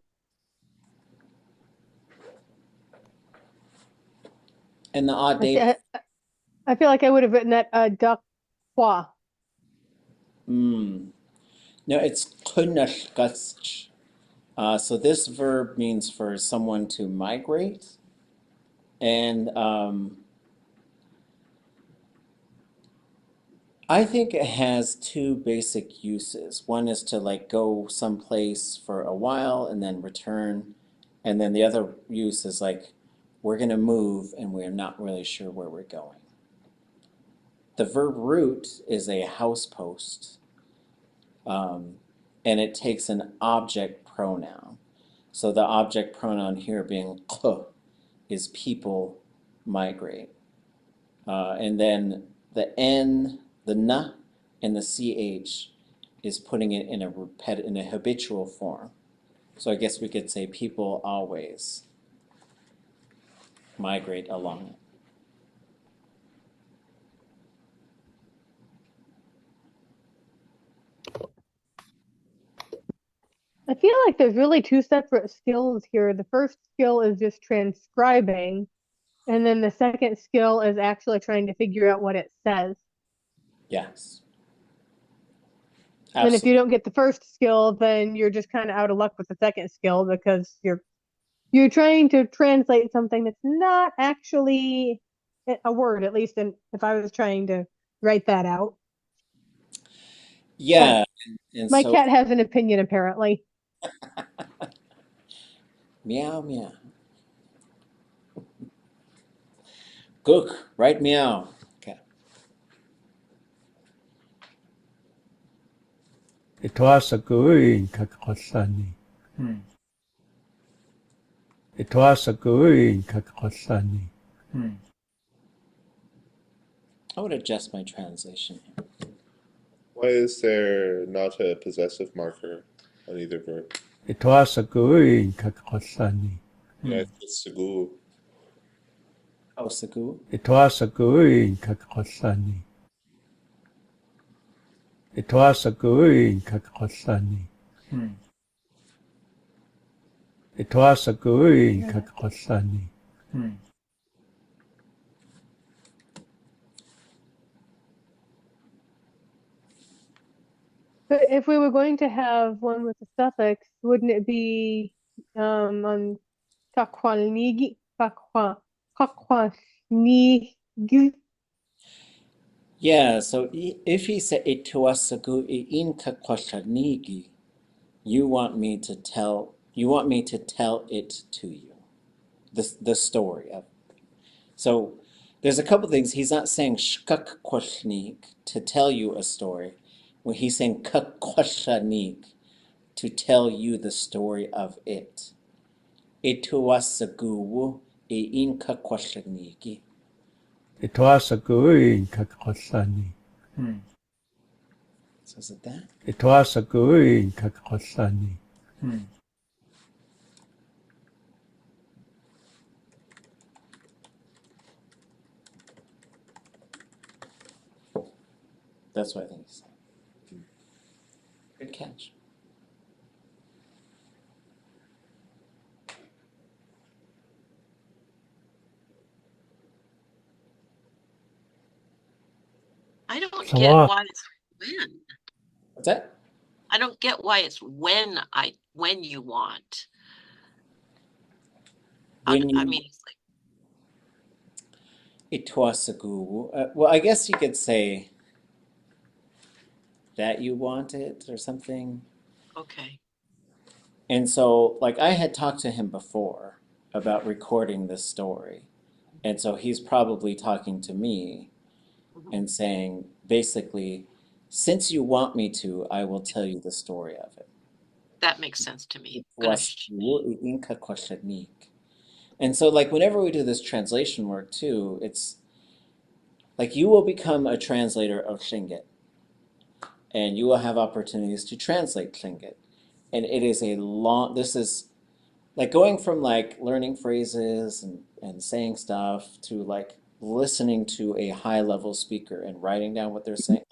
And the a de. I feel like I would have written that duck. Qua. No, it's ḳushak'áan. So this verb means for someone to migrate, and I think it has two basic uses. One is to like go someplace for a while and then return, and then the other use is like we're going to move and we're not really sure where we're going. The verb root is a house post. and it takes an object pronoun. So the object pronoun here being ḳ is people migrate. And then the N, the N, and the CH is putting it in a habitual form. So I guess we could say people always migrate along it. I feel like there's really two separate skills here. The first skill is just transcribing, and then the second skill is actually trying to figure out what it says. Yes. And if you don't get the first skill, then you're just kind of out of luck with the second skill because you're trying to translate something that's not actually a word, at least if I was trying to write that out. Yeah. And my cat has an opinion, apparently. Meow, meow. Gook, right meow. Okay. ʻatudli.átk kaxwaan ʻatudli.átk kaxwaan I would adjust my translation here. Why is there not a possessive marker on either verb? ʻatudli.átk kaxwaan Yeah, it's S'eek. Oh, S'eek? ʻatudli.átk kaxwaan ʻatudli.átk kaxwaan ʻatudli.átk kaxwaan But if we were going to have one with a suffix, wouldn't it be on ḳaxwaanīgi? Yeah, so if he said ʻatudli in ḳushak'áan, you want me to tell it to you. The story of it. So there's a couple things. He's not saying shkalneek to tell you a story. When he's saying ḳushak'áan to tell you the story of it. ʻatudli in ḳushak'áan. ʻatudli.átk kaxwaan So is it that? ʻatudli.átk kaxwaan That's what I think he's saying. Good catch. I don't So get what? why it's when. What's that? I don't get why it's when you want. When you I mean, it's like, ʻatudli. Well, I guess you could say that you want it or something. okay. And so, like, I had talked to him before about recording this story. And so he's probably talking to me and saying, basically, since you want me to, I will tell you the story of it. That makes sense to me. ʻatudli in ḳushak'áan. And so, like, whenever we do this translation work, too, it's like you will become a translator of Tlingit. And you will have opportunities to translate Tlingit. And it is this is like going from like learning phrases and saying stuff to like listening to a high level speaker and writing down what they're saying.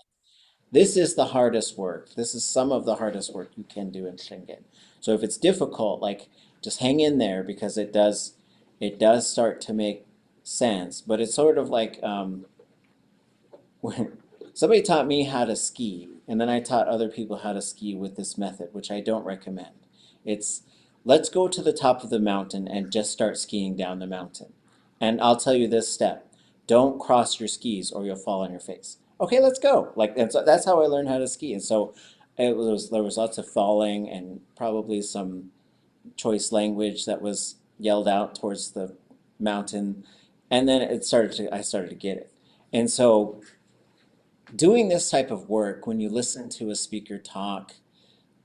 This is the hardest work. This is some of the hardest work you can do in Tlingit. So if it's difficult, like just hang in there because it does start to make sense. But it's sort of like when somebody taught me how to ski, and then I taught other people how to ski with this method, which I don't recommend. It's let's go to the top of the mountain and just start skiing down the mountain. And I'll tell you this step. Don't cross your skis or you'll fall on your face. Okay, let's go. Like that's how I learned how to ski. And so there was lots of falling and probably some choice language that was yelled out towards the mountain. And then I started to get it. And so doing this type of work, when you listen to a speaker talk,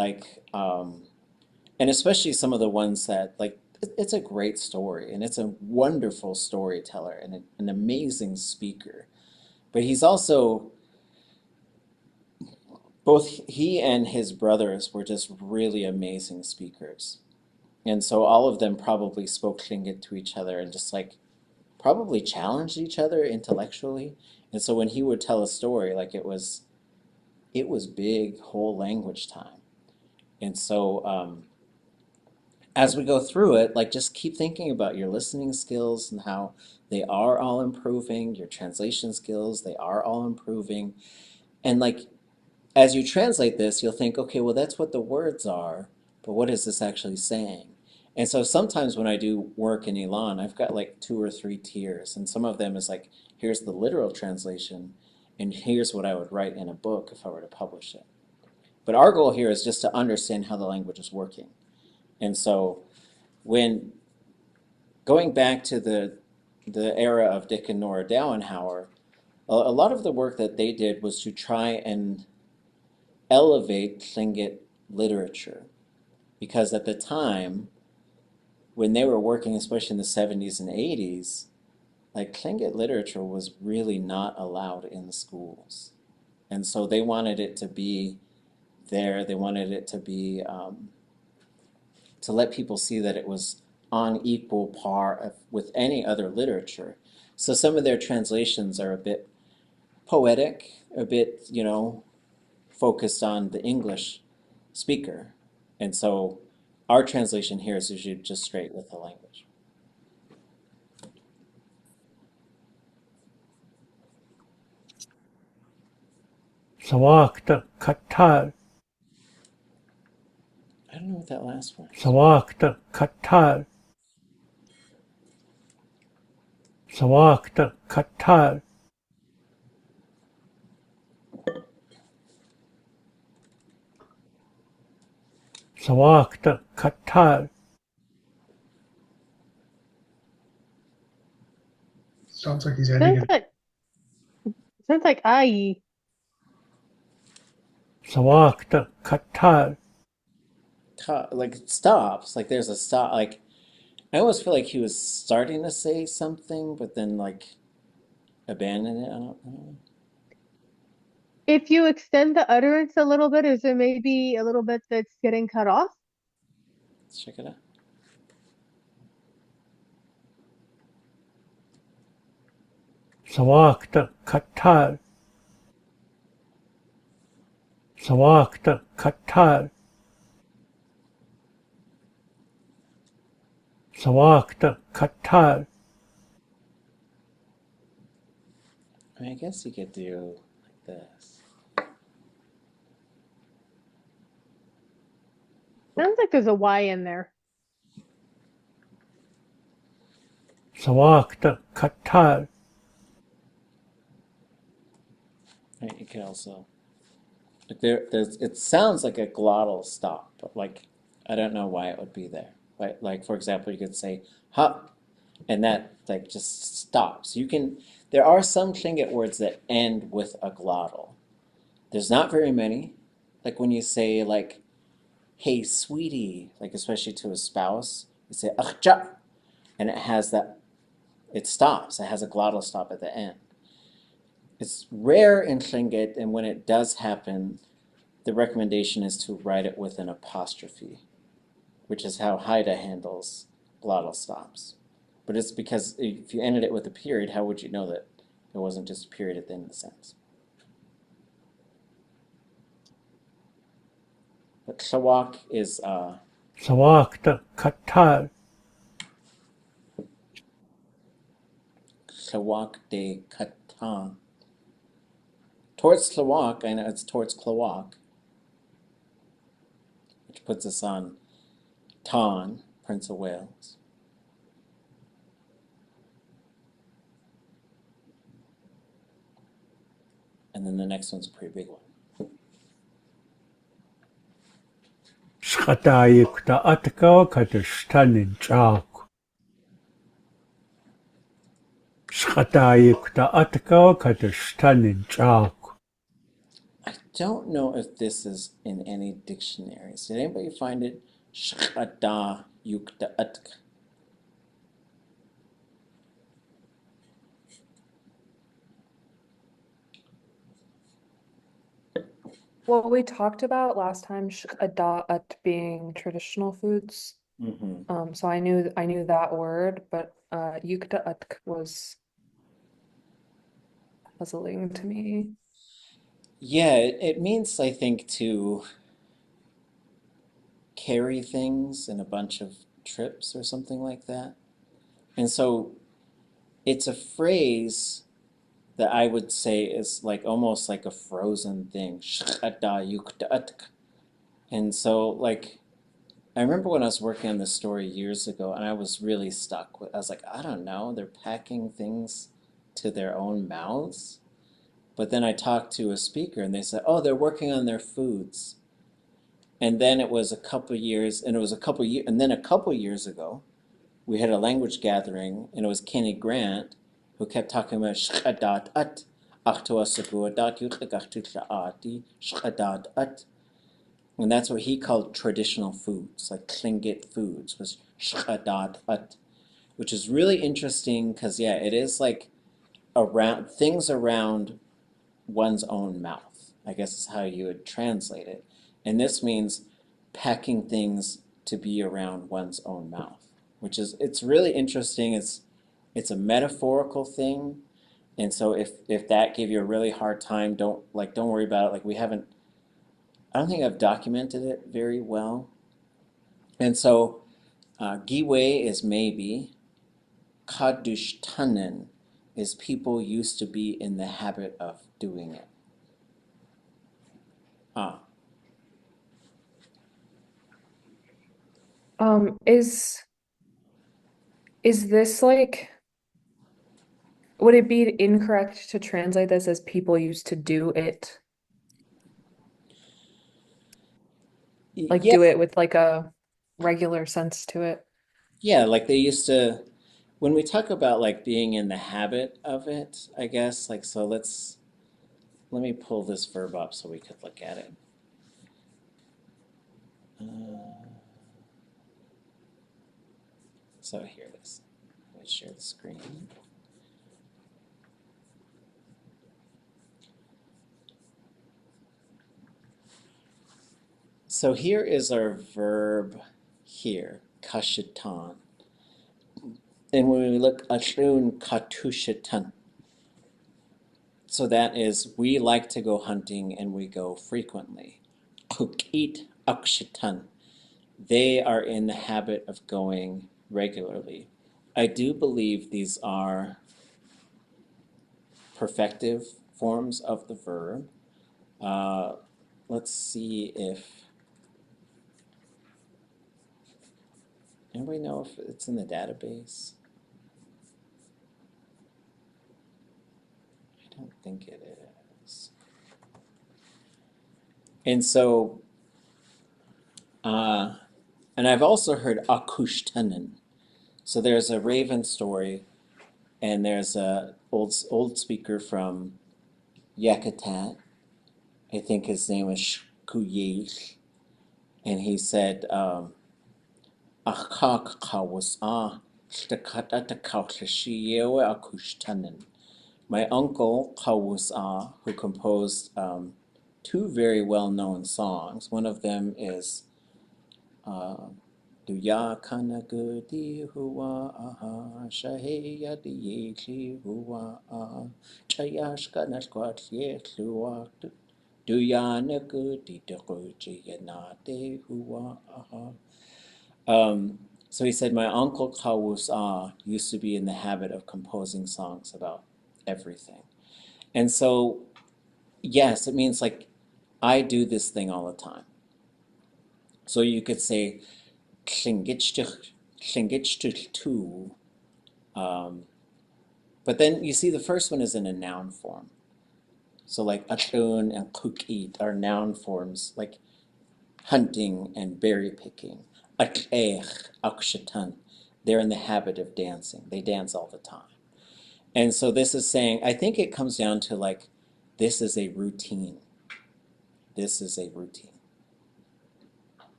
Like, and especially some of the ones that, like, it's a great story and it's a wonderful storyteller and an amazing speaker. But he's also, both he and his brothers were just really amazing speakers. And so all of them probably spoke Tlingit to each other and just like probably challenged each other intellectually. And so when he would tell a story, like it was big whole language time. And so as we go through it, like just keep thinking about your listening skills and how they are all improving, your translation skills, they are all improving. And like as you translate this, you'll think, okay, well, that's what the words are, but what is this actually saying? And so sometimes when I do work in Elon, I've got like 2 or 3 tiers, and some of them is like, here's the literal translation, and here's what I would write in a book if I were to publish it. But our goal here is just to understand how the language is working. And so when going back to the era of Dick and Nora Dauenhauer, a lot of the work that they did was to try and elevate Tlingit literature, because at the time when they were working, especially in the 70s and 80s, like Tlingit literature was really not allowed in the schools. And so they wanted it to be there. They wanted it to be, to let people see that it was on equal par with any other literature. So some of their translations are a bit poetic, a bit, you know, focused on the English speaker. And so our translation here is usually just straight with the language. ʼatudli.átk. I don't know what that last one is. ʼatudli.átk. ʼatudli.átk. ʼatudli.átk. Sounds like he's ending it. Sounds like aye. ʼatudli.átk. Like it stops, like there's a stop. Like I almost feel like he was starting to say something, but then like abandon it. I don't know. If you extend the utterance a little bit, is there maybe a little bit that's getting cut off? Let's check it out. ʼatudli.átk. ʼatudli.átk. ʼatudli.átk. I mean, I guess you could do like this. Sounds like there's a Y in there. ʼatudli.átk. Right, you could also like there's it sounds like a glottal stop, but like I don't know why it would be there. Like for example, you could say ha, and that like just stops. There are some Tlingit words that end with a glottal. There's not very many. Like when you say like, hey sweetie, like especially to a spouse, you say achja, and it stops. It has a glottal stop at the end. It's rare in Tlingit, and when it does happen, the recommendation is to write it with an apostrophe, which is how Haida handles glottal stops. But it's because if you ended it with a period, how would you know that it wasn't just a period at the end of the sentence? But tlawak is ʼatudli.átk. tlawak de katan. Towards tlawak, I know it's towards klawak, which puts us on Tan, Prince of Wales. And then the next one's a pretty big one. ḵusax ḳatashtaninch'aq. ḵusax ḳatashtaninch'aq. don't know if this is in any dictionaries. Did anybody find it? S'eek. Well, we talked about last time shkaadé being traditional foods. Mm-hmm. So I knew that word, but ʼatudli.átk was puzzling to me. Yeah, it means, I think, to carry things in a bunch of trips or something like that. And so it's a phrase that I would say is like almost like a frozen thing. S'eek. And so, like, I remember when I was working on this story years ago, and I was really stuck with, I was like, I don't know, they're packing things to their own mouths. But then I talked to a speaker and they said, oh, they're working on their foods. And then it was a couple years, and then a couple years ago, we had a language gathering, and it was Kenny Grant who kept talking about shkalneek, shkalneek. And that's what he called traditional foods, like Tlingit foods, was shkalneek, which is really interesting because, yeah, it is like around things around one's own mouth, I guess is how you would translate it. And this means packing things to be around one's own mouth, which is, it's really interesting. It's a metaphorical thing. And so if that gave you a really hard time, don't worry about it. Like I don't think I've documented it very well. And so giwe is maybe, kadushtanen is people used to be in the habit of doing it. Ah, Is this like, would it be incorrect to translate this as people used to do it? Like yeah, do it with like a regular sense to it? yeah, like they used to, when we talk about like being in the habit of it, I guess, like, so let me pull this verb up so we could look at it. So here it is. Let me share the screen. So here is our verb here, ḳushak'áan. And when we look ʼatudli.átk, ḳushak'áan. So that is, we like to go hunting and we go frequently. ḳushak'áan. They are in the habit of going regularly. I do believe these are perfective forms of the verb. Let's see if anybody know if it's in the database. I don't think it is. And so, and I've also heard ʼakushtanen. So there's a raven story, and there's a old speaker from Yakutat. I think his name is yagyee, and he said, my uncle ḳusax, who composed two very well-known songs. One of them is Duya kana gudi huwa aha shaheya diye huwa aha chayashka nashkwat huwa duya na gudi deguji yanate huwa aha. So he said, my uncle ḳusax used to be in the habit of composing songs about everything. And so, yes, it means like I do this thing all the time. So you could say, tu. But then you see the first one is in a noun form. So like ʼatun and ḳuq'it are noun forms, like hunting and berry picking. ʼatl, they're in the habit of dancing. They dance all the time. And so this is saying, I think it comes down to like, this is a routine. this is a routine?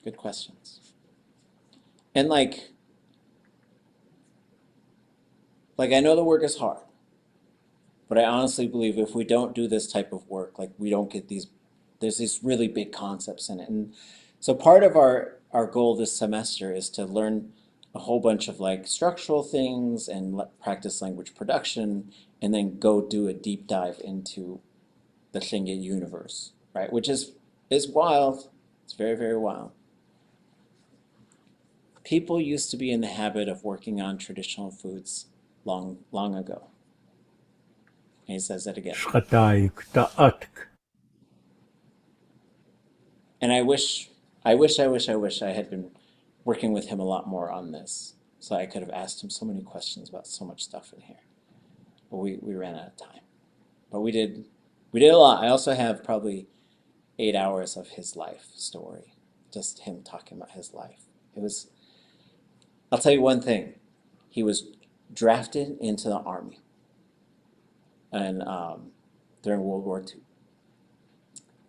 Good questions. And like I know the work is hard, but I honestly believe if we don't do this type of work, like we don't get there's these really big concepts in it. And so part of our goal this semester is to learn a whole bunch of like structural things and practice language production, and then go do a deep dive into the Lingi universe, right? Which is wild. It's very, very wild. People used to be in the habit of working on traditional foods long, long ago. And he says that again. ʼatudli.átk. And I wish I had been working with him a lot more on this. So I could have asked him so many questions about so much stuff in here. But we ran out of time. But we did a lot. I also have probably 8 hours of his life story. Just him talking about his life. I'll tell you one thing. He was drafted into the army and during World War II.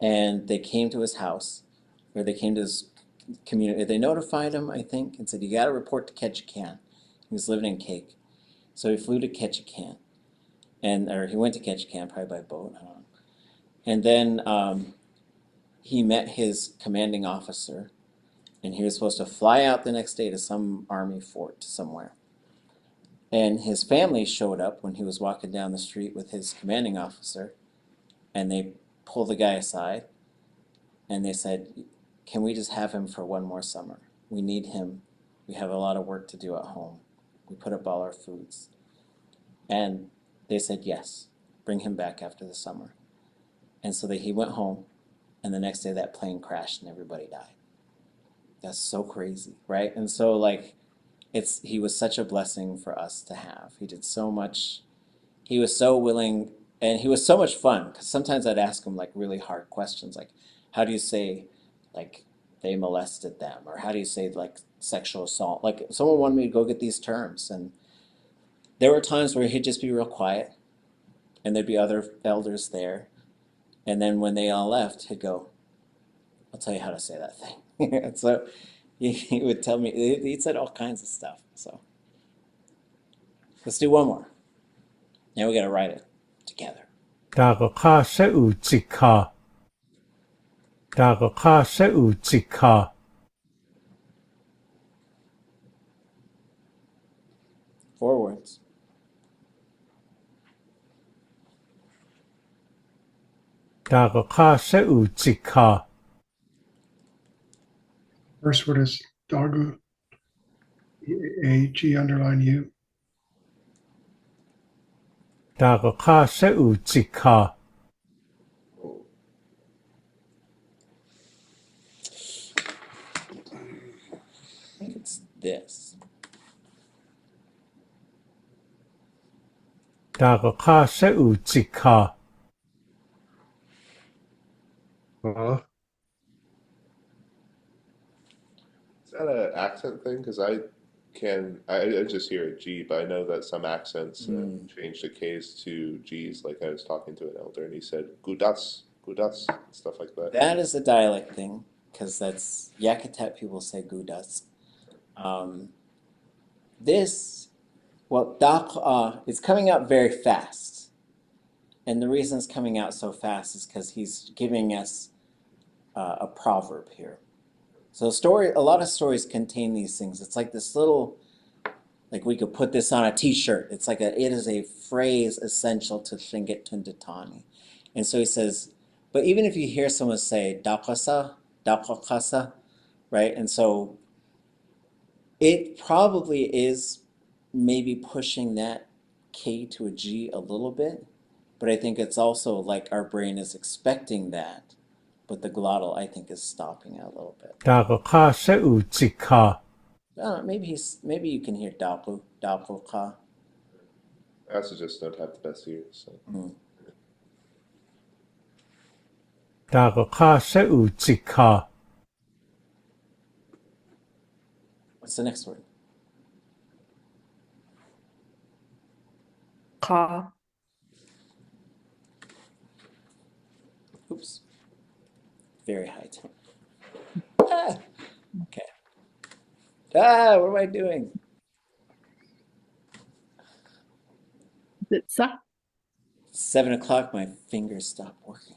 And they came to his house, or they came to his community. They notified him, I think, and said, you got to report to Ketchikan. He was living in Cake. So he flew to Ketchikan. Or he went to Ketchikan, probably by boat, I don't know. And then he met his commanding officer, and he was supposed to fly out the next day to some army fort somewhere. And his family showed up when he was walking down the street with his commanding officer, and they pulled the guy aside, and they said, can we just have him for one more summer? We need him. We have a lot of work to do at home. We put up all our foods. And they said, yes, bring him back after the summer. And so he went home, and the next day that plane crashed and everybody died. That's so crazy, right? And so like, he was such a blessing for us to have. He did so much. He was so willing, and he was so much fun, because sometimes I'd ask him like really hard questions, like how do you say like they molested them, or how do you say like sexual assault? Like someone wanted me to go get these terms, and there were times where he'd just be real quiet, and there'd be other elders there, and then when they all left, he'd go, I'll tell you how to say that thing. And so he would tell me, he said all kinds of stuff. So let's do one more. Now we got to write it together. S'eek. S'eek. Four words. S'eek. First word is dagu, A-G underline U. S'eek. I think it's this. S'eek. Is that an accent thing? Because I just hear a G, but I know that some accents change the K's to G's. Like I was talking to an elder, and he said "gudas," and stuff like that. That is a dialect thing, because that's Yakutat people say gudas. It's coming out very fast. And the reason it's coming out so fast is because he's giving us a proverb here. So a lot of stories contain these things. It's like this little, like we could put this on a t-shirt. It is a phrase essential to Tlingit Tundatani. And so he says, but even if you hear someone say dakasa, right? And so it probably is maybe pushing that K to a G a little bit, but I think it's also like our brain is expecting that, but the glottal, I think, is stopping it a little bit. S'eek. Maybe you can hear dapu ka. I also just don't have the best ears. So. S'eek. What's the next word? Ka. Oops. Very high tone. Ah, okay. What am I doing? Is it sa? 7 o'clock, my fingers stopped working.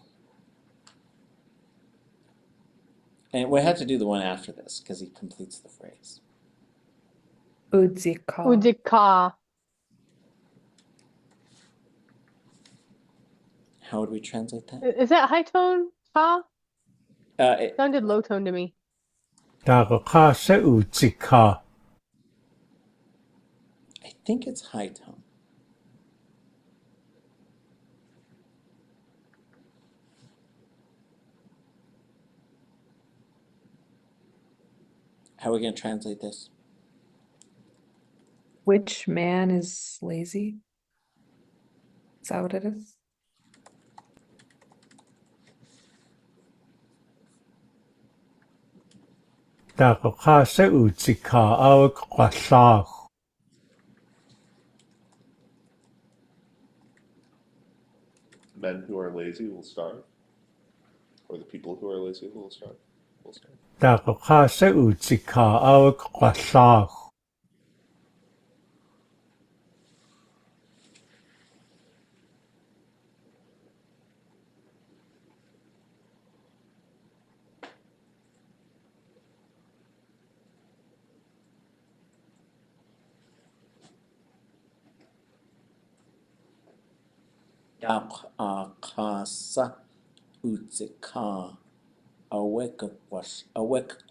And we have to do the one after this because he completes the phrase. Udzika. Udzika. How would we translate that? Is that high tone? Ka? It Sounded low tone to me. Dagaka S'eek. I think it's high tone. How are we going to translate this? Which man is lazy? Is that what it is? Dagaka S'eek ʼxusax. Men who are lazy will starve, or the people who are lazy will starve. Dagaka S'eek ʼxusax. Daqaqasa utzika awek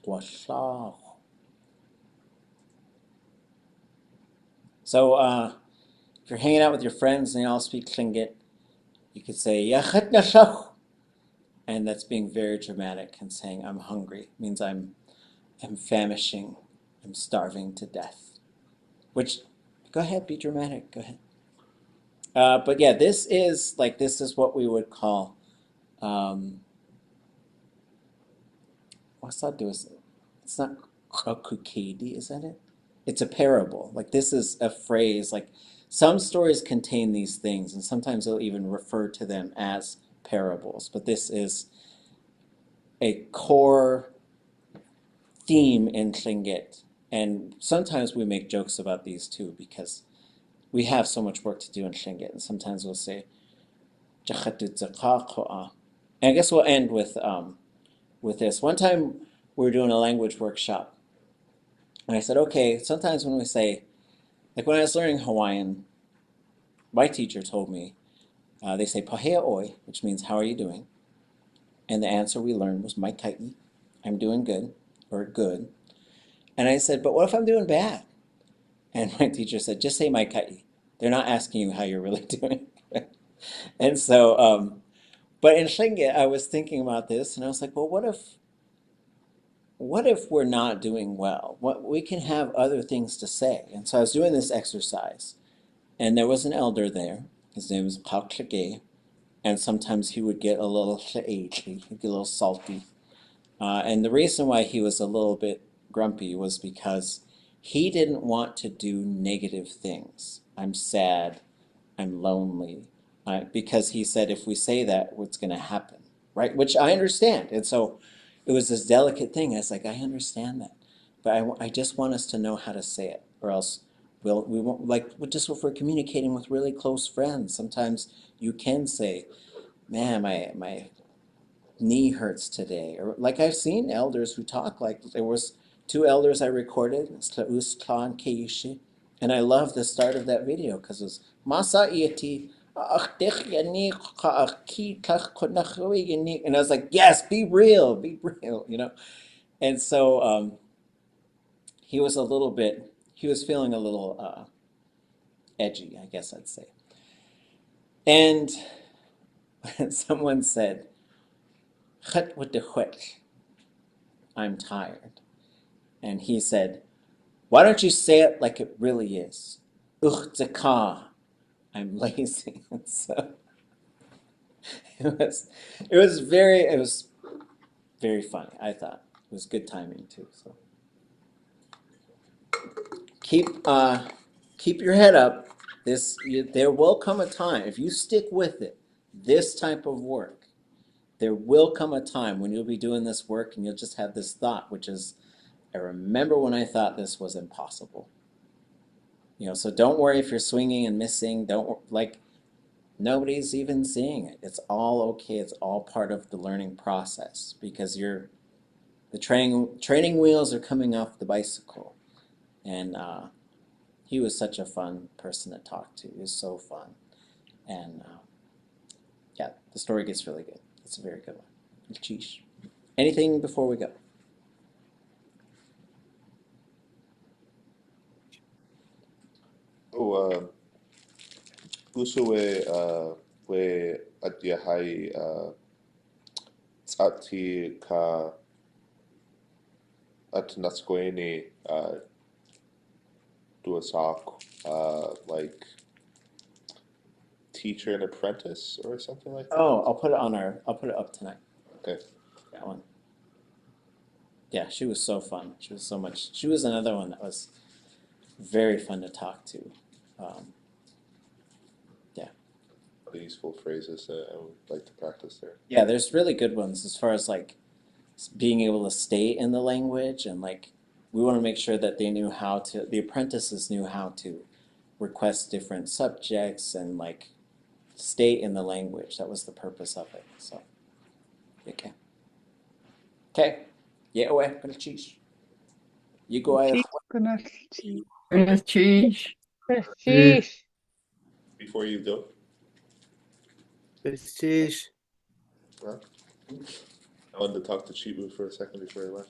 kwashah. So if you're hanging out with your friends and you all speak Tlingit, you could say Yachat nashach, and that's being very dramatic and saying I'm hungry. It means I'm famishing, I'm starving to death. Which, go ahead, be dramatic. Go ahead. But yeah, this is what we would call what's that do? It's not a ḳusax, is that it? It's a parable. Like this is a phrase. Like some stories contain these things, and sometimes they'll even refer to them as parables. But this is a core theme in Tlingit, and sometimes we make jokes about these too because we have so much work to do in Tlingit, and sometimes we'll say and I guess we'll end with this. One time we were doing a language workshop, and I said, okay, sometimes when we say, like when I was learning Hawaiian, my teacher told me, they say pahea oi, which means how are you doing? And the answer we learned was mai ka'i, I'm doing good, or good. And I said, but what if I'm doing bad? And my teacher said, just say mai ka'i. They're not asking you how you're really doing. And so, but in Tlingit, I was thinking about this, and I was like, well, what if we're not doing well? What we can have other things to say. And so I was doing this exercise, and there was an elder there. His name was ʼatudli.átk, and sometimes he would get a little he'd get a little salty. And the reason why he was a little bit grumpy was because he didn't want to do negative things. I'm sad, I'm lonely, because he said if we say that, what's going to happen, right? Which I understand. And so it was this delicate thing. I was like, I understand that, but I just want us to know how to say it, or else we won't, like just if we're communicating with really close friends, sometimes you can say, man, my knee hurts today. Or like I've seen elders who talk, like there was 2 elders I recorded, S'ootsxán, and I love the start of that video because it was Masa Iati, and I was like, yes, be real, you know. And so he was feeling a little edgy, I guess I'd say. And someone said, "Chet with the ḥwetch, I'm tired." And he said, why don't you say it like it really is? Uchtaka, I'm lazy. And so it was very funny, I thought. It was good timing too. So keep your head up. There will come a time, if you stick with it, this type of work, there will come a time when you'll be doing this work and you'll just have this thought, which is, I remember when I thought this was impossible. You know, so don't worry if you're swinging and missing. Don't, like, nobody's even seeing it. It's all okay. It's all part of the learning process, because the training wheels are coming off the bicycle. And he was such a fun person to talk to. He was so fun. And yeah, the story gets really good. It's a very good one. Sheesh. Anything before we go? Oh, gusto we yagyee ts'ati ka atnatsqueni duasak, like teacher and apprentice or something like that. Oh, I'll put it up tonight. Okay. That one. Yeah, she was so fun. She was another one that was very fun to talk to. Yeah. The useful phrases that I would like to practice there. Yeah, there's really good ones as far as like being able to stay in the language, and like we want to make sure that the apprentices knew how to request different subjects and like stay in the language. That was the purpose of it. So, okay. Okay. Yeah, away. Gonna cheese. You go ahead. Cheese. Sheesh. Before you go, Cheese. well, I wanted to talk to Chibu for a second before I left.